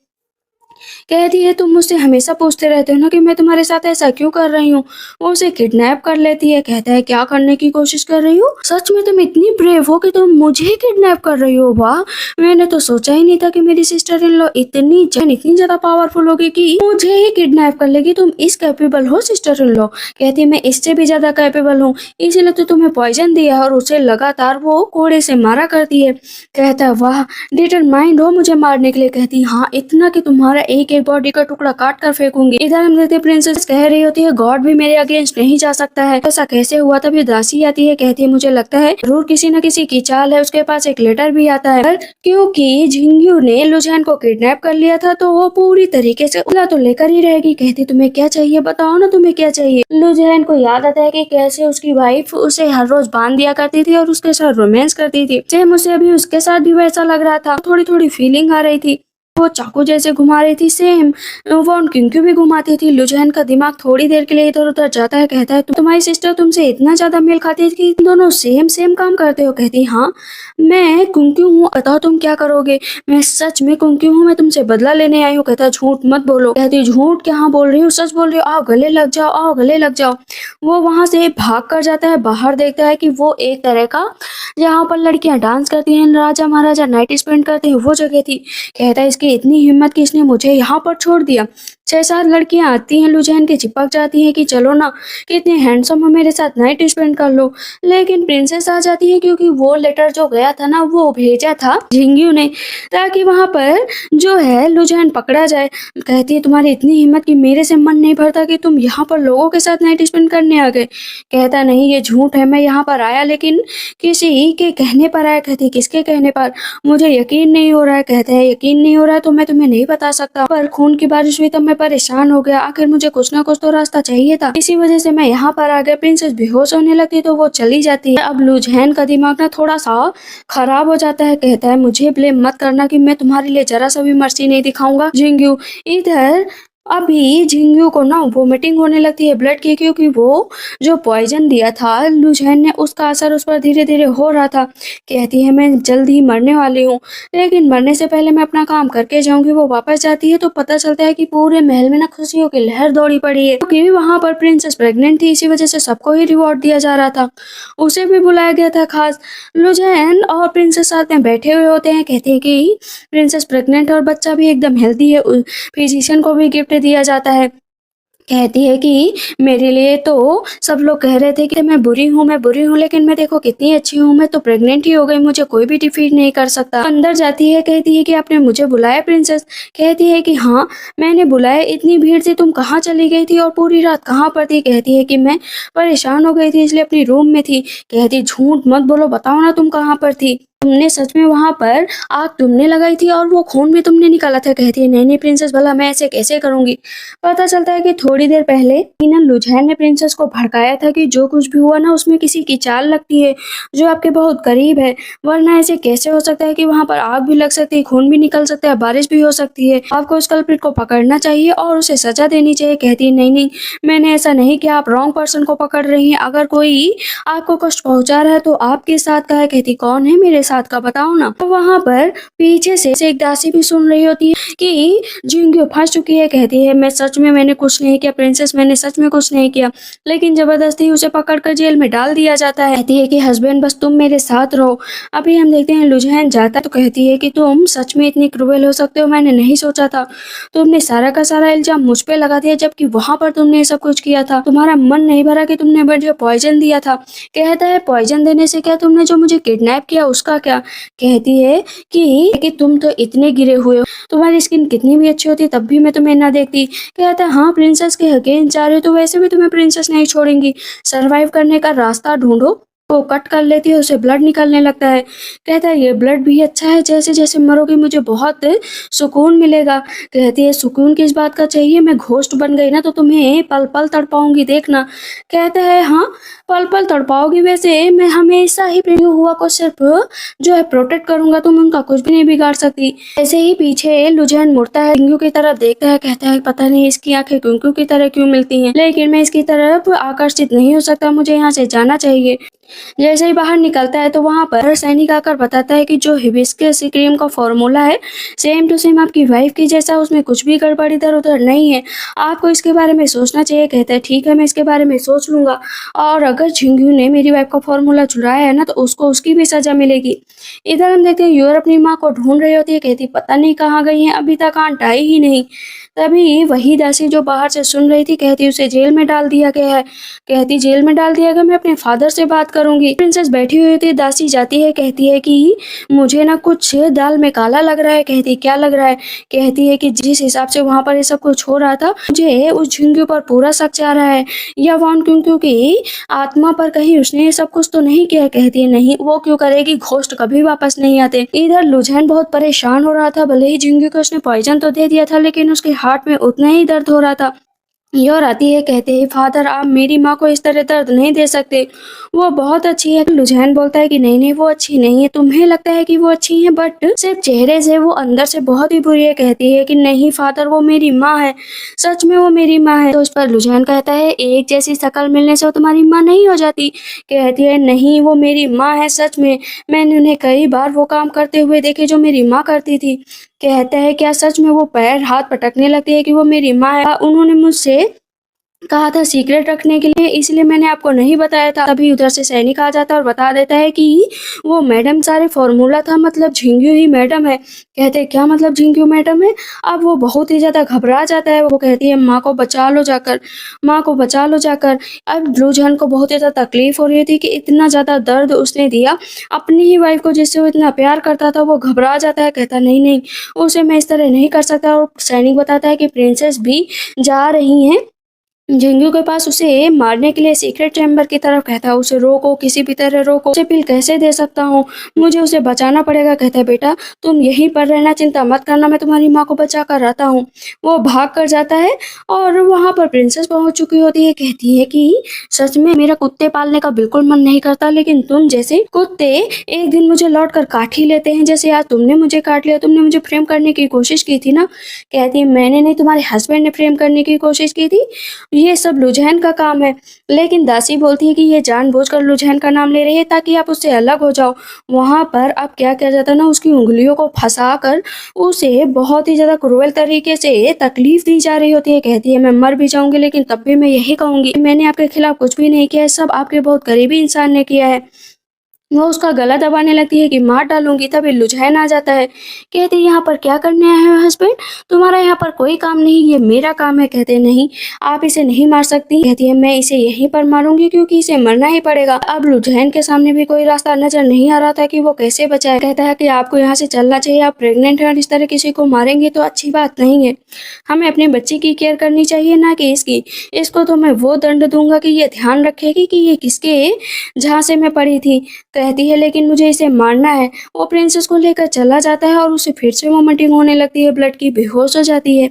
कहती है तुम मुझसे हमेशा पूछते रहते हो ना कि मैं तुम्हारे साथ ऐसा क्यों कर रही हूँ। वो उसे किडनैप कर लेती है। कहता है क्या करने की कोशिश कर रही हो, सच में तुम इतनी ब्रेव हो कि तुम मुझे किडनैप कर रही हो। वाह, मैंने तो सोचा ही नहीं था कि मेरी सिस्टर इन लॉ इतनी ज्यादा पावरफुल होगी कि मुझे ही किडनैप कर लेगी। तुम इस कैपेबल हो सिस्टर इन लॉ। कहती है मैं इससे भी ज्यादा कैपेबल हूँ, इसीलिए तो तुम्हें पॉइजन दिया और उसे लगातार वो कोड़े से मारा करती है। कहता है वाह डिटरमाइंड हो मुझे मारने के लिए। कहती हाँ इतना कि तुम्हारा एक एक बॉडी का टुकड़ा काट कर फेंकूंगी। इधर हम देखते हैं प्रिंसेस कह रही होती है गॉड भी मेरे अगेंस्ट नहीं जा सकता है, ऐसा कैसे हुआ। तभी दासी आती है, कहती है मुझे लगता है जरूर किसी न किसी की चाल है। उसके पास एक लेटर भी आता है, पर क्योंकि जिंगयू ने लुझैन को किडनैप कर लिया था तो वो पूरी तरीके से उला तो लेकर ही रहेगी। कहती तुम्हें क्या चाहिए, बताओ ना तुम्हें क्या चाहिए। लुझैन को याद आता है कि कैसे उसकी वाइफ उसे हर रोज बांध दिया करती थी और उसके साथ रोमांस करती थी। सेम उसे अभी उसके साथ भी वैसा लग रहा था, थोड़ी थोड़ी फीलिंग आ रही थी। वो चाकू जैसे घुमा रही थी, सेम वॉन क्यों भी घुमाती थी। लुझैन का दिमाग थोड़ी देर के लिए इधर उधर जाता है, कहता है तुम्हारी सिस्टर तुमसे इतना ज्यादा मेल खाती है कि तुम दोनों सेम सेम काम करते हो। कहती हाँ मैं कुंक्यू हूँ, बताओ तुम क्या करोगे। मैं सच में कुंक्यू हूँ, मैं तुमसे बदला लेने आई हूँ। कहता झूठ मत बोलो। कहती झूठ क्या बोल रही हूँ, सच बोल रही हूँ, आओ गले लग जाओ, आओ गले लग जाओ। वो वहां से भाग कर जाता है, बाहर देखता है कि वो एक तरह का जहाँ पर लड़कियां डांस करती हैं, राजा महाराजा नाइट स्पेंड करते हैं, वो जगह थी। कहता है इसकी इतनी हिम्मत कि इसने मुझे यहाँ पर छोड़ दिया। 6-7 लड़कियां आती हैं, लुझैन के चिपक जाती हैं कि चलो ना, कितने हैंडसम हो, मेरे साथ नाइट स्पेंड कर लो। लेकिन प्रिंसेस आ जाती है क्योंकि वो लेटर जो गया था ना, वो भेजा था जिंगयू ने, ताकि वहां पर जो है लुझैन पकड़ा जाए। कहती है तुम्हारी इतनी हिम्मत कि मेरे से मन नहीं भरता कि तुम यहाँ पर लोगों के साथ नाइट स्पेंड करने आ गए। कहता नहीं ये झूठ है, मैं यहाँ पर आया लेकिन किसी के कहने पर आया। कहती किसके कहने पर, मुझे यकीन नहीं हो रहा है। कहते हैं यकीन नहीं हो रहा है तो मैं तुम्हें नहीं बता सकता, पर खून की बारिश हुई तो मैं परेशान हो गया, आखिर मुझे कुछ ना कुछ तो रास्ता चाहिए था, इसी वजह से मैं यहाँ पर आ गया। प्रिंसेस बेहोश होने लगती तो वो चली जाती है। अब लुझैन का दिमाग ना थोड़ा सा खराब हो जाता है। कहता है मुझे ब्लेम मत करना कि मैं तुम्हारे लिए जरा सा भी मर्सी नहीं दिखाऊंगा जिंगयू। इधर अभी जिंगयू को ना वोमिटिंग होने लगती है ब्लड की, क्योंकि वो जो पॉइजन दिया था लुझैन ने, उसका असर उस पर धीरे धीरे हो रहा था। कहती है मैं जल्द ही मरने वाली हूँ, लेकिन मरने से पहले मैं अपना काम करके जाऊंगी। वो वापस जाती है तो पता चलता है कि पूरे महल में ना खुशियों की लहर दौड़ी पड़ी है, क्योंकि वहां पर प्रिंसेस प्रेग्नेंट थी, इसी वजह से सबको ही रिवॉर्ड दिया जा रहा था। उसे भी बुलाया गया था खास। लुझैन और प्रिंसेस साथ में बैठे हुए होते हैं, कहते हैं कि प्रिंसेस प्रेग्नेंट और बच्चा भी एकदम हेल्दी है। फिजिशियन को भी गिफ्ट दिया जाता है। कहती है कि मेरे लिए तो सब लोग कह रहे थे कि मैं बुरी हूँ, मैं बुरी हूँ, लेकिन मैं देखो कितनी अच्छी हूँ, मैं तो प्रेग्नेंट ही हो गई, मुझे कोई भी डिफीट नहीं कर सकता। अंदर जाती है, कहती है कि आपने मुझे बुलाया प्रिंसेस। कहती है कि हाँ मैंने बुलाया, इतनी भीड़ थी, तुम कहाँ चली गई थी और पूरी रात कहाँ पर थी। कहती है कि मैं परेशान हो गई थी इसलिए अपनी रूम में थी। कहती झूठ मत बोलो, बताओ ना तुम कहाँ पर थी, तुमने सच में वहां पर आग तुमने लगाई थी और वो खून भी तुमने निकाला था। कहती है नहीं नहीं प्रिंसेस, भला मैं ऐसे कैसे करूंगी। पता चलता है कि थोड़ी देर पहले ना लुझैन ने प्रिंसेस को भड़काया था कि जो कुछ भी हुआ ना उसमें किसी की चाल लगती है जो आपके बहुत करीब है, वरना ऐसे कैसे हो सकता है कि वहां पर आग भी लग सकती है, खून भी निकल सकता है, बारिश भी हो सकती है। आपको उस कल्प्रिट को पकड़ना चाहिए और उसे सजा देनी चाहिए। कहती है नहीं नहीं मैंने ऐसा नहीं किया, आप रॉन्ग पर्सन को पकड़ रही हैं, अगर कोई आपको कष्ट पहुंचा रहा है तो आपके साथ का है। कहती कौन है मेरे साथ का, बताओ ना। तो वहां पर पीछे से एक दासी भी सुन रही होती है कि जिंगयू फंस चुकी है। कहती है मैं सच में मैंने कुछ नहीं किया प्रिंसेस, मैंने सच में कुछ नहीं किया, लेकिन जबरदस्ती उसे पकड़कर जेल में डाल दिया जाता है। कहती है कि हस्बैंड बस तुम मेरे साथ रहो। अभी हम देखते हैं लुझैन जाता तो कहती है कि तुम सच में इतनी क्रूएल हो सकते हो, मैंने नहीं सोचा था, तुमने सारा का सारा इल्जाम मुझ पे लगा दिया, जबकि वहां पर तुमने सब कुछ किया था, तुम्हारा मन नहीं भरा कि तुमने मुझे पॉइजन दिया था। कहता है पॉइजन देने से क्या, तुमने जो मुझे किडनैप किया उसका क्या। कहती है कि तुम तो इतने गिरे हुए हो, तुम्हारी स्किन कितनी भी अच्छी होती तब भी मैं तुम्हें ना देखती। कहता है हाँ प्रिंसेस के अगेंस्ट जा रहे हो तो वैसे भी तुम्हें प्रिंसेस नहीं छोड़ेंगी, सर्वाइव करने का रास्ता ढूंढो। वो कट कर लेती है, उसे ब्लड निकलने लगता है। कहता है ये ब्लड भी अच्छा है, जैसे जैसे मरोगी मुझे बहुत सुकून मिलेगा। कहती है सुकून किस बात का चाहिए, मैं घोस्ट बन गई ना तो तुम्हें पल पल तड़पाऊंगी देखना। कहता है हाँ पल पल तड़पाओगी, वैसे मैं हमेशा ही प्रेमी हुआ को सिर्फ जो है प्रोटेक्ट करूंगा, तुम उनका कुछ भी नहीं बिगाड़ सकती। ऐसे ही पीछे लुझैन मुड़ता है, किंगू की तरफ देखता है, कहता है पता नहीं इसकी आंखें किंगू की तरह क्यों मिलती हैं, लेकिन मैं इसकी तरफ आकर्षित नहीं हो सकता, मुझे यहाँ से जाना चाहिए। जैसे ही बाहर निकलता है तो वहां पर सैनिक आकर बताता है कि जो हिबिस्कस क्रीम का फॉर्मूला है सेम टू सेम आपकी वाइफ की जैसा, उसमें कुछ भी गड़बड़ इधर उधर नहीं है, आपको इसके बारे में सोचना चाहिए। कहता है ठीक है मैं इसके बारे में सोच लूंगा, और अगर जिंगयू ने मेरी वाइफ का फॉर्मूला चुराया है ना तो उसको उसकी भी सजा मिलेगी। इधर हम देखते हैं यूर अपनी माँ को ढूंढ रही होती है, कहती पता नहीं कहाँ गई है, अभी तक आंट आई ही नहीं। तभी वही दासी जो बाहर से सुन रही थी कहती उसे जेल में डाल दिया गया है। कहती जेल में डाल दिया गया, मैं अपने फादर से बात करूंगी। प्रिंसेस बैठी हुई होती है, दासी जाती है, कहती है कि मुझे ना कुछ दाल में काला लग रहा है। कहती है क्या लग रहा है? कहती है कि जिस हिसाब से वहां पर ये सब कुछ हो रहा था, मुझे उस झिंगू पर पूरा शक जा रहा है, या वान क्यों की आत्मा पर कहीं उसने ये सब कुछ तो नहीं किया। कहती है नहीं, वो क्यों करेगी, घोस्ट कभी वापस नहीं आते। इधर लुझैन बहुत परेशान हो रहा था, भले ही झिंगू को उसने पॉइजन तो दे दिया था, लेकिन उसके हार्ट में उतना ही दर्द हो रहा था। योर आती है, कहते हैं फादर आप मेरी माँ को इस तरह दर्द नहीं दे सकते, वो बहुत अच्छी है। लुझैन बोलता है कि नहीं नहीं, वो अच्छी नहीं है, तुम्हें लगता है कि वो अच्छी है, बट सिर्फ चेहरे से वो अंदर से बहुत ही बुरी है। कहती है कि नहीं फादर, वो मेरी माँ है, सच में वो मेरी माँ है। तो उस पर लुझैन कहता है एक जैसी शक्ल मिलने से वो तुम्हारी माँ नहीं हो जाती। कहती है नहीं, वो मेरी माँ है सच में, मैंने उन्हें कई बार वो काम करते हुए देखे जो मेरी माँ करती थी। कहता है क्या सच में? वो पैर हाथ पटकने लगती है कि वो मेरी माँ है, उन्होंने मुझसे कहा था सीक्रेट रखने के लिए, इसलिए मैंने आपको नहीं बताया था। तभी उधर से सैनिक आ जाता है और बता देता है कि वो मैडम सारे फॉर्मूला था, मतलब झिंगू ही मैडम है। कहते हैं क्या मतलब झिंगू मैडम है? अब वो बहुत ही ज्यादा घबरा जाता है। वो कहती है माँ को बचा लो जाकर, माँ को बचा लो जाकर। अब ब्लूजन को बहुत ही ज्यादा तकलीफ हो रही थी कि इतना ज्यादा दर्द उसने दिया अपनी ही वाइफ को जिससे वो इतना प्यार करता था। वो घबरा जाता है, कहता नहीं नहीं, उसे मैं इस तरह नहीं कर सकता। और सैनिक बताता है कि प्रिंसेस भी जा रही हैं झिंगू के पास उसे मारने के लिए सीक्रेट चैम्बर की तरफ। कहता है उसे रोको, किसी भी तरह रोको, उसे पिल कैसे दे सकता हूँ, मुझे उसे बचाना पड़ेगा। कहता है बेटा तुम यहीं पर रहना, चिंता मत करना, मैं तुम्हारी माँ को बचा कर रहता हूँ। वो भाग कर जाता है और वहां पर प्रिंसेस पहुंच चुकी होती है। कहती है कि सच में मेरा कुत्ते पालने का बिल्कुल मन नहीं करता, लेकिन तुम जैसे कुत्ते एक दिन मुझे लौट कर काट ही लेते हैं, जैसे आज तुमने मुझे काट लिया। तुमने मुझे फ्रेम करने की कोशिश की थी ना? कहती है मैंने नहीं, तुम्हारे हस्बैंड ने फ्रेम करने की कोशिश की थी, ये सब लुझैन का काम है। लेकिन दासी बोलती है कि ये जानबूझकर लुझैन का नाम ले रही है ताकि आप उससे अलग हो जाओ। वहां पर अब क्या किया जाता है ना, उसकी उंगलियों को फंसा कर उसे बहुत ही ज्यादा क्रूअल तरीके से तकलीफ दी जा रही होती है। कहती है मैं मर भी जाऊंगी, लेकिन तब भी मैं यही कहूंगी मैंने आपके खिलाफ कुछ भी नहीं किया है, सब आपके बहुत करीबी इंसान ने किया है। वो उसका गला दबाने लगती है कि मार डालूंगी। तभी लुझैन आ जाता है। कहते यहाँ पर क्या करने आए हो हस्बैंड, तुम्हारा यहाँ पर कोई काम नहीं, ये मेरा काम है। कहते नहीं, आप इसे नहीं मार सकती। कहती है मैं इसे यहीं पर मारूंगी क्योंकि इसे मरना ही पड़ेगा। अब लुझैन के सामने भी कोई रास्ता नजर नहीं आ रहा था कि वो कैसे बचाए। कहता है कि आपको यहाँ से चलना चाहिए, आप प्रेग्नेंट हैं और इस तरह किसी को मारेंगे तो अच्छी बात नहीं है। हमें अपने बच्चे की केयर करनी चाहिए, ना कि इसकी। इसको तो मैं वो दंड दूंगा कि ये ध्यान रखेगी कि ये किसके झांसे में पड़ी थी। कहती है लेकिन मुझे इसे मारना है। वो प्रिंसेस को लेकर चला जाता है और उसे फिर से वोमिटिंग होने लगती है, ब्लड की, बेहोश हो जाती है।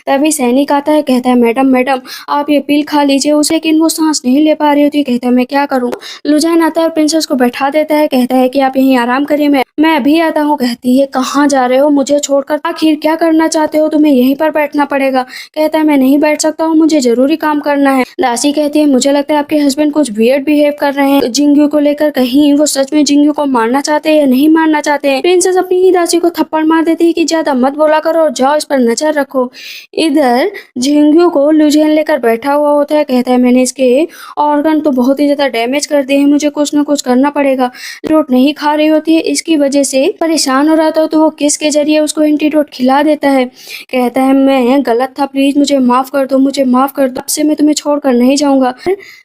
तभी सैनिक आता है, कहता है मैडम मैडम आप ये पिल खा लीजिए उसे, लेकिन वो सांस नहीं ले पा रही होती। कहता है मैं क्या करूं? लुझैन आता है और प्रिंसेस को बैठा देता है। कहता है कि आप यहीं आराम करिए, मैं अभी आता हूँ। कहती है कहाँ जा रहे हो मुझे छोड़कर, आखिर क्या करना चाहते हो? तुम्हें यहीं पर बैठना पड़ेगा। कहता है मैं नहीं बैठ सकता हूँ, मुझे जरूरी काम करना है। दासी कहती है मुझे लगता है आपके हस्बैंड कुछ वियर्ड बिहेव कर रहे हैं जिंगू को लेकर, कहीं वो सच में जिंगू को मारना चाहते हैं या नहीं मारना चाहते हैं। प्रिंसेस अपनी ही दासी को थप्पड़ मार देती है कि ज्यादा मत बोला करो और जाओ इस पर नजर रखो। इधर झिंगू को लुझैन लेकर बैठा हुआ होता है। कहता है मैंने इसके ऑर्गन तो बहुत ही ज्यादा डैमेज कर दिए हैं, मुझे कुछ ना कुछ करना पड़ेगा। एंटीडोट नहीं खा रही होती है, इसकी वजह से परेशान हो रहा था, तो वो किस के जरिए उसको एंटीडोट खिला देता है। कहता है मैं गलत था, प्लीज मुझे माफ कर दो, मुझे माफ कर दो, अब से मैं तुम्हें छोड़कर नहीं जाऊंगा।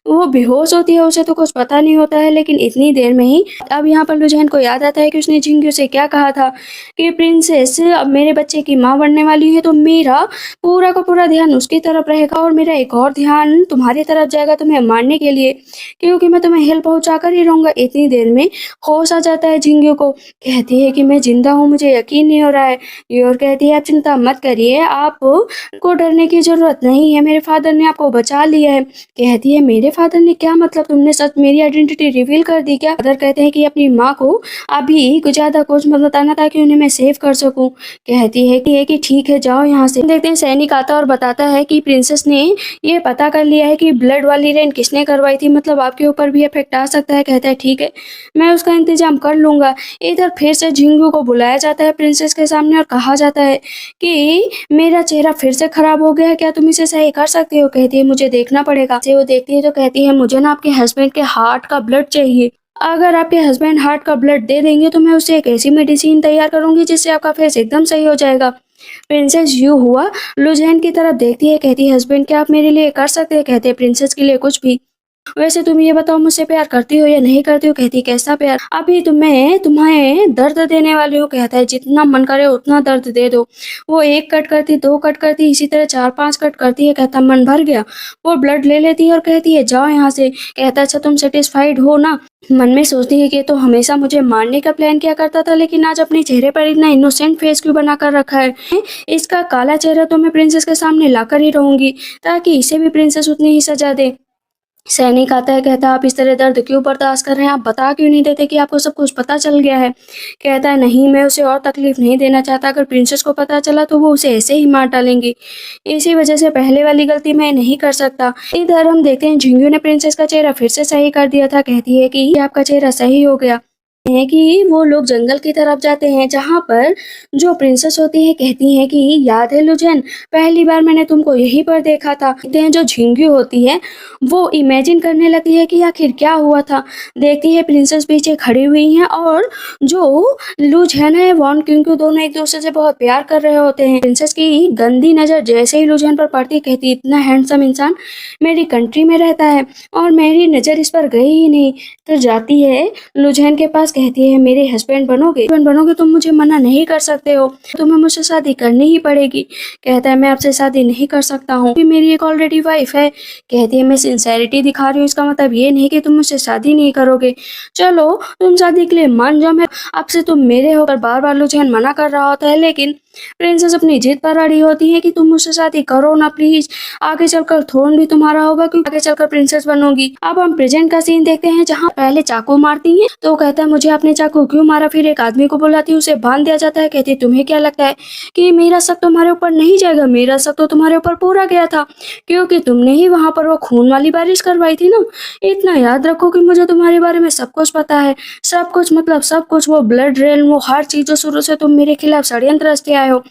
वो बेहोश होती है, उसे तो कुछ पता नहीं होता है, लेकिन इतनी देर में ही अब यहाँ पर लुझैन को याद आता है कि उसने झिंगू से क्या कहा था कि प्रिंसेस अब मेरे बच्चे की माँ बनने वाली है, तो मेरा पूरा का पूरा ध्यान उसकी तरफ रहेगा और मेरा एक और ध्यान तुम्हारी तरफ जाएगा तुम्हें मारने के लिए, क्योंकि मैं तुम्हें हेल्प पहुंचा कर ही रहूंगा। इतनी देर में होश आ जाता है झिंगू को। कहती है कि मैं जिंदा हूँ, मुझे यकीन नहीं हो रहा है। योर कहती है आप चिंता मत करिए, आपको डरने की जरूरत नहीं है, मेरे फादर ने आपको बचा लिया है। कहती है मेरे फादर ने? क्या मतलब, तुमने सच मेरी आइडेंटिटी रिवील कर दी क्या? फादर कहते हैं कि अपनी माँ को अभी कुछ ज्यादा कुछ मत बताना ताकि उन्हें मैं सेव कर सकूं। कहती है कि ठीक है जाओ यहाँ से। देखते हैं सैनिक आता और बताता है कि प्रिंसेस ने ये पता कर लिया है कि ब्लड वाली रेन किसने करवाई थी, मतलब आपके ऊपर भी इफेक्ट आ सकता है। कहता है ठीक है मैं उसका इंतजाम कर लूंगा। इधर फिर से झिंगू को बुलाया जाता है प्रिंसेस के सामने और कहा जाता है कि मेरा चेहरा फिर से खराब हो गया है, क्या तुम इसे सही कर सकते हो? कहती है मुझे देखना पड़ेगा। वो देखती है तो कहती है मुझे ना आपके हस्बैंड के हार्ट का ब्लड चाहिए, अगर आपके हस्बैंड हार्ट का ब्लड दे देंगे तो मैं उससे एक ऐसी मेडिसिन तैयार करूंगी जिससे आपका फेस एकदम सही हो जाएगा। प्रिंसेस यू हुआ लुझैन की तरफ देखती है, कहती है हस्बैंड क्या आप मेरे लिए कर सकते हैं? कहते हैं प्रिंसेस के लिए कुछ भी। वैसे तुम ये बताओ मुझसे प्यार करती हो या नहीं करती हो? कहती कैसा प्यार, अभी मैं तुम्हें दर्द देने वाली हूँ। कहता है जितना मन करे उतना दर्द दे दो। वो 1 कट करती, 2 कट करती, इसी तरह 4-5 कट करती है। कहता मन भर गया। वो ब्लड ले लेती है और कहती है जाओ यहाँ से। कहता अच्छा तुम सेटिस्फाइड हो ना? मन में सोचती है कि ये तो हमेशा मुझे मारने का प्लान किया करता था, लेकिन आज अपने चेहरे पर इतना इनोसेंट फेस क्यों बना कर रखा है? इसका काला चेहरा तो मैं प्रिंसेस के सामने लाकर ही रहूंगी, ताकि इसे भी प्रिंसेस उतनी ही सजा दे। सैनिक आता है। कहता है आप इस तरह दर्द क्यों बर्दाश्त कर रहे हैं? आप बता क्यों नहीं देते कि आपको सब कुछ पता चल गया है? कहता है नहीं, मैं उसे और तकलीफ नहीं देना चाहता। अगर प्रिंसेस को पता चला तो वो उसे ऐसे ही मार डालेंगी। इसी वजह से पहले वाली गलती मैं नहीं कर सकता। इधर हम देखते हैं झिंगू ने प्रिंसेस का चेहरा फिर से सही कर दिया था। कहती है कि आपका चेहरा सही हो गया है कि वो लोग जंगल की तरफ जाते हैं, जहाँ पर जो प्रिंसेस होती है कहती है कि याद है लुझेन, पहली बार मैंने तुमको यहीं पर देखा था। कहते हैं जो झिंगू होती है वो इमेजिन करने लगती है कि आखिर क्या हुआ था। देखती है प्रिंसेस पीछे खड़ी हुई हैं और जो लुझेन है वॉन क्योंकि दोनों एक दूसरे से बहुत प्यार कर रहे होते हैं। प्रिंसेस की गंदी नजर जैसे ही लुझेन पर पड़ती, कहती इतना हैंडसम इंसान मेरी कंट्री में रहता है और मेरी नजर इस पर गई ही नहीं। तो जाती है लुझेन के पास, कहती है मेरे हस्बैंड बनोगे तुम मुझे मना नहीं कर सकते हो, तुम्हें मुझसे शादी करनी ही पड़ेगी। कहता है मैं आपसे शादी नहीं कर सकता हूँ, मेरी एक ऑलरेडी वाइफ है। कहती है मैं सिंसेरिटी दिखा रही हूँ, इसका मतलब ये नहीं कि तुम मुझसे शादी नहीं करोगे। चलो तुम शादी के लिए मान जाओ, मैं आपसे तुम मेरे होकर बार बार लुझेन मना कर रहा होता है, लेकिन प्रिंसेस अपनी जिद पर अड़ी होती है कि तुम मुझसे शादी करो ना प्लीज, आगे चलकर थ्रोन भी तुम्हारा होगा क्योंकि आगे चलकर प्रिंसेस बनोगी। अब हम प्रेजेंट का सीन देखते हैं जहाँ पहले चाकू मारती है तो कहता है मुझे आपने चाकू क्यों मारा? फिर एक आदमी को बुलाती है, उसे बांध दिया जाता है। कहती है तुम्हें क्या लगता है कि मेरा शक तुम्हारे ऊपर नहीं जाएगा? मेरा शक तो तुम्हारे ऊपर पूरा गया था क्योंकि तुमने ही वहां पर वो खून वाली बारिश करवाई थी ना। इतना याद रखो कि मुझे तुम्हारे बारे में सब कुछ पता है, सब कुछ मतलब सब कुछ, वो ब्लड रेल, वो हर चीज जो शुरू से तुम मेरे खिलाफ षड्यंत्र रचते आए हो।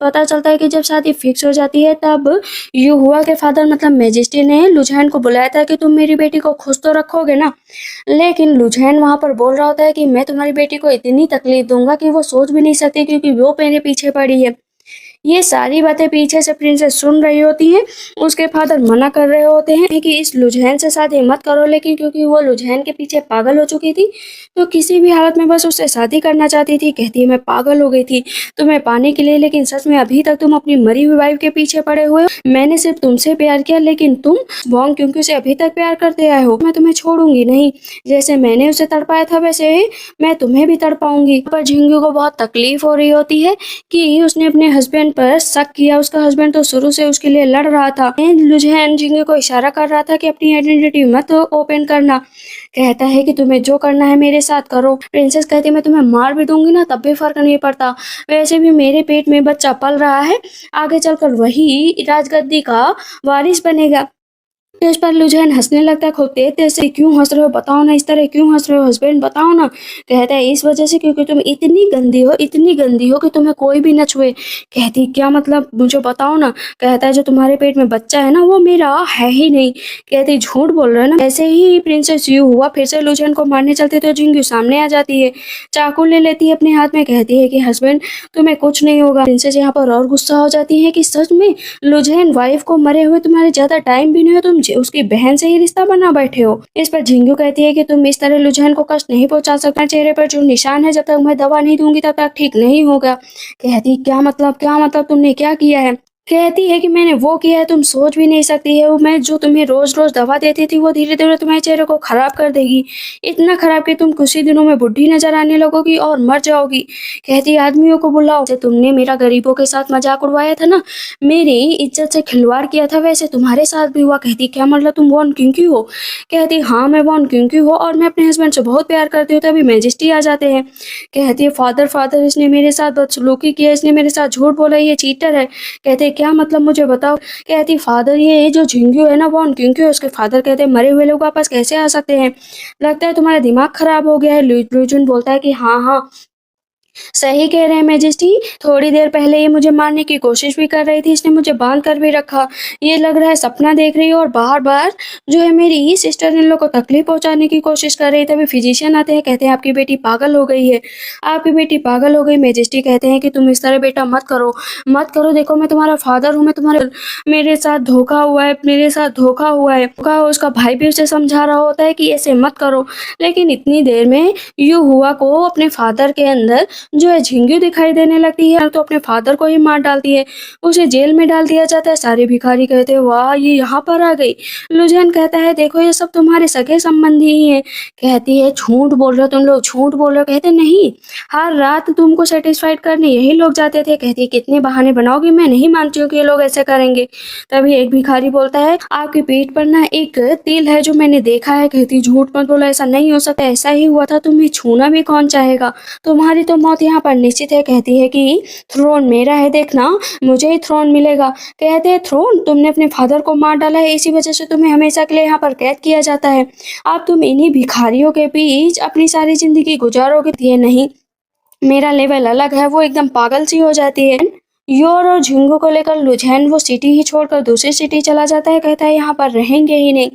पता चलता है कि जब शादी फिक्स हो जाती है तब युहुआ के फादर मतलब मेजेस्टी ने लुझैन को बुलाया था कि तुम मेरी बेटी को खुश तो रखोगे ना, लेकिन लुझैन वहां पर बोल रहा होता है कि मैं तुम्हारी बेटी को इतनी तकलीफ दूंगा कि वो सोच भी नहीं सकती क्योंकि वो मेरे पीछे पड़ी है। ये सारी बातें पीछे से प्रिंसेस सुन रही होती हैं। उसके फादर मना कर रहे होते हैं कि इस लुझैन से शादी मत करो, लेकिन क्योंकि वो लुझैन के पीछे पागल हो चुकी थी तो किसी भी हालत में बस उससे शादी करना चाहती थी। कहती है मैं पागल हो गई थी तुम्हें पाने के लिए, लेकिन सच में अभी तक तुम अपनी मरी हुई वाइफ के पीछे पड़े हुए हो। मैंने सिर्फ तुमसे प्यार किया, लेकिन तुम वॉन्ग क्योंकि उसे अभी तक प्यार करते आए हो। मैं तुम्हें छोड़ूंगी नहीं, जैसे मैंने उसे तड़पाया था वैसे मैं तुम्हें भी तड़पाऊंगी। पर झिंगू को बहुत तकलीफ हो रही होती है कि उसने अपने हस्बैंड पर शक किया। उसका हस्बैंड तो शुरू से उसके लिए लड़ रहा था। लुझैन झिंगू को इशारा कर रहा था कि अपनी आइडेंटिटी मत ओपन करना। कहता है कि तुम्हें जो करना है मेरे साथ करो। प्रिंसेस कहती है मैं तुम्हें मार भी दूंगी ना तब भी फर्क नहीं पड़ता, वैसे भी मेरे पेट में बच्चा पल रहा है, आगे चलकर वही राजगद्दी का वारिस बनेगा। तो इस पर लुझैन हंसने लगता है। खूब तेज तेज से क्यों हंस रहे हो बताओ ना, इस तरह क्यों हंस रहे हो हस्बैंड बताओ ना। कहता है इस वजह से क्योंकि तुम इतनी गंदी हो कि तुम्हें कोई भी न छुए। कहती क्या मतलब मुझे बताओ ना। कहता है जो तुम्हारे पेट में बच्चा है ना वो मेरा है ही नहीं। कहती झूठ बोल रहे हो ना। ऐसे ही प्रिंसेस यू हुआ फिर से लुझैन को मारने चलते तो झिंगू सामने आ जाती है, चाकू ले लेती है अपने हाथ में। कहती है कि हस्बैंड तुम्हें कुछ नहीं होगा। प्रिंसेस यहाँ पर और गुस्सा हो जाती है कि सच में लुझैन वाइफ को मरे हुए तुम्हारे ज्यादा टाइम भी नहीं हो, तुम उसकी बहन से ही रिश्ता बना बैठे हो। इस पर झिंगू कहती है कि तुम इस तरह लुझैन को कष्ट नहीं पहुंचा सकता, चेहरे पर जो निशान है जब तक मैं दवा नहीं दूंगी तब तक ठीक नहीं होगा। कहती क्या मतलब तुमने क्या किया है? कहती है कि मैंने वो किया है तुम सोच भी नहीं सकती है। वो मैं जो तुम्हें रोज रोज दवा देती थी वो धीरे धीरे तुम्हारे चेहरे को खराब कर देगी, इतना खराब कि तुम कुछ ही दिनों में बुढ़ी नजर आने लगोगी और मर जाओगी। कहती है आदमियों को बुलाओ, जैसे तुमने मेरा गरीबों के साथ मजाक उड़वाया था ना, मेरी इज्जत से खिलवाड़ किया था, वैसे तुम्हारे साथ भी हुआ। कहती क्या मतलब तुम वॉन क्योंकि हो? कहती हाँ मैं वॉन क्योंकि हो और मैं अपने हस्बैंड से बहुत प्यार करती हूँ। तभी मैजेस्टी आ जाते हैं। कहती है फादर इसने मेरे साथ बदसलूकी किया, इसने मेरे साथ झूठ बोला, ये चीटर है। कहते क्या मतलब मुझे बताओ। कहती फादर ये जो झिंगू है ना वॉन क्योंकि उसके फादर कहते हैं मरे हुए लोग वापस कैसे आ सकते हैं, लगता है तुम्हारा दिमाग खराब हो गया है। लुझुन बोलता है कि हाँ सही कह रहे हैं मैजेस्टी। थोड़ी देर पहले ये मुझे मारने की कोशिश भी कर रही थी, इसने मुझे बांध कर भी रखा। ये लग रहा है सपना देख रही है और बार-बार जो है मेरी सिस्टर इन लोग को तकलीफ पहुँचाने की कोशिश कर रही है। तभी फिजिशियन आते हैं, कहते हैं आपकी बेटी पागल हो गई है, आपकी बेटी पागल हो गई। मैजेस्टी कहते हैं कि तुम इस तरह बेटा मत करो, मत करो, देखो मैं तुम्हारा फादर हूँ, मैं तुम्हारे मेरे साथ धोखा हुआ है, मेरे साथ धोखा हुआ है। उसका भाई भी उसे समझा रहा होता है कि ऐसे मत करो, लेकिन इतनी देर में युहुआ को अपने फादर के अंदर जो है झिंगू दिखाई देने लगती है, तो अपने फादर को ही मार डालती है, उसे जेल में डाल दिया जाता है। सारे भिखारी कहते हैं वाह ये यहाँ पर आ गई। लुझन कहता है देखो ये सब तुम्हारे सगे संबंधी ही हैं। कहती है झूठ बोल रहे हो तुम लोग, झूठ बोल रहे हो। कहते नहीं, हर रात तुमको सेटिस्फाइड करने यही लोग जाते थे। कहती है कितने बहाने बनाओगी, मैं नहीं मानती हूँ कि ये लोग ऐसे करेंगे। तभी एक भिखारी बोलता है आपकी पीठ पर ना एक तिल है जो मैंने देखा है। कहती झूठ मत बोलो, ऐसा नहीं हो सकता, ऐसा ही हुआ था, तुम्हें छूना भी कौन चाहेगा, तुम्हारी तो मौत यहाँ पर निश्चित है। कहती है कि थ्रोन मेरा है, देखना मुझे ही थ्रोन मिलेगा। कहते हैं थ्रोन, तुमने अपने फादर को मार डाला है, इसी वजह से तुम्हें हमेशा के लिए यहाँ पर कैद किया जाता है। अब तुम इन्हीं भिखारियों के बीच अपनी सारी जिंदगी गुजारोगे। ये नहीं, मेरा लेवल अलग है। वो एकदम पागल सी हो जाती है। योर और झिंगू को लेकर लुझैन वो सिटी ही छोड़कर दूसरी सिटी चला जाता है। कहता है यहाँ पर रहेंगे ही नहीं।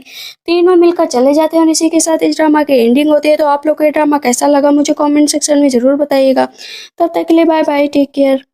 तीनों मिलकर चले जाते हैं और इसी के साथ इस ड्रामा की एंडिंग होती है। तो आप लोग को ये ड्रामा कैसा लगा मुझे कमेंट सेक्शन में ज़रूर बताइएगा। तब तक के लिए बाय बाय, टेक केयर।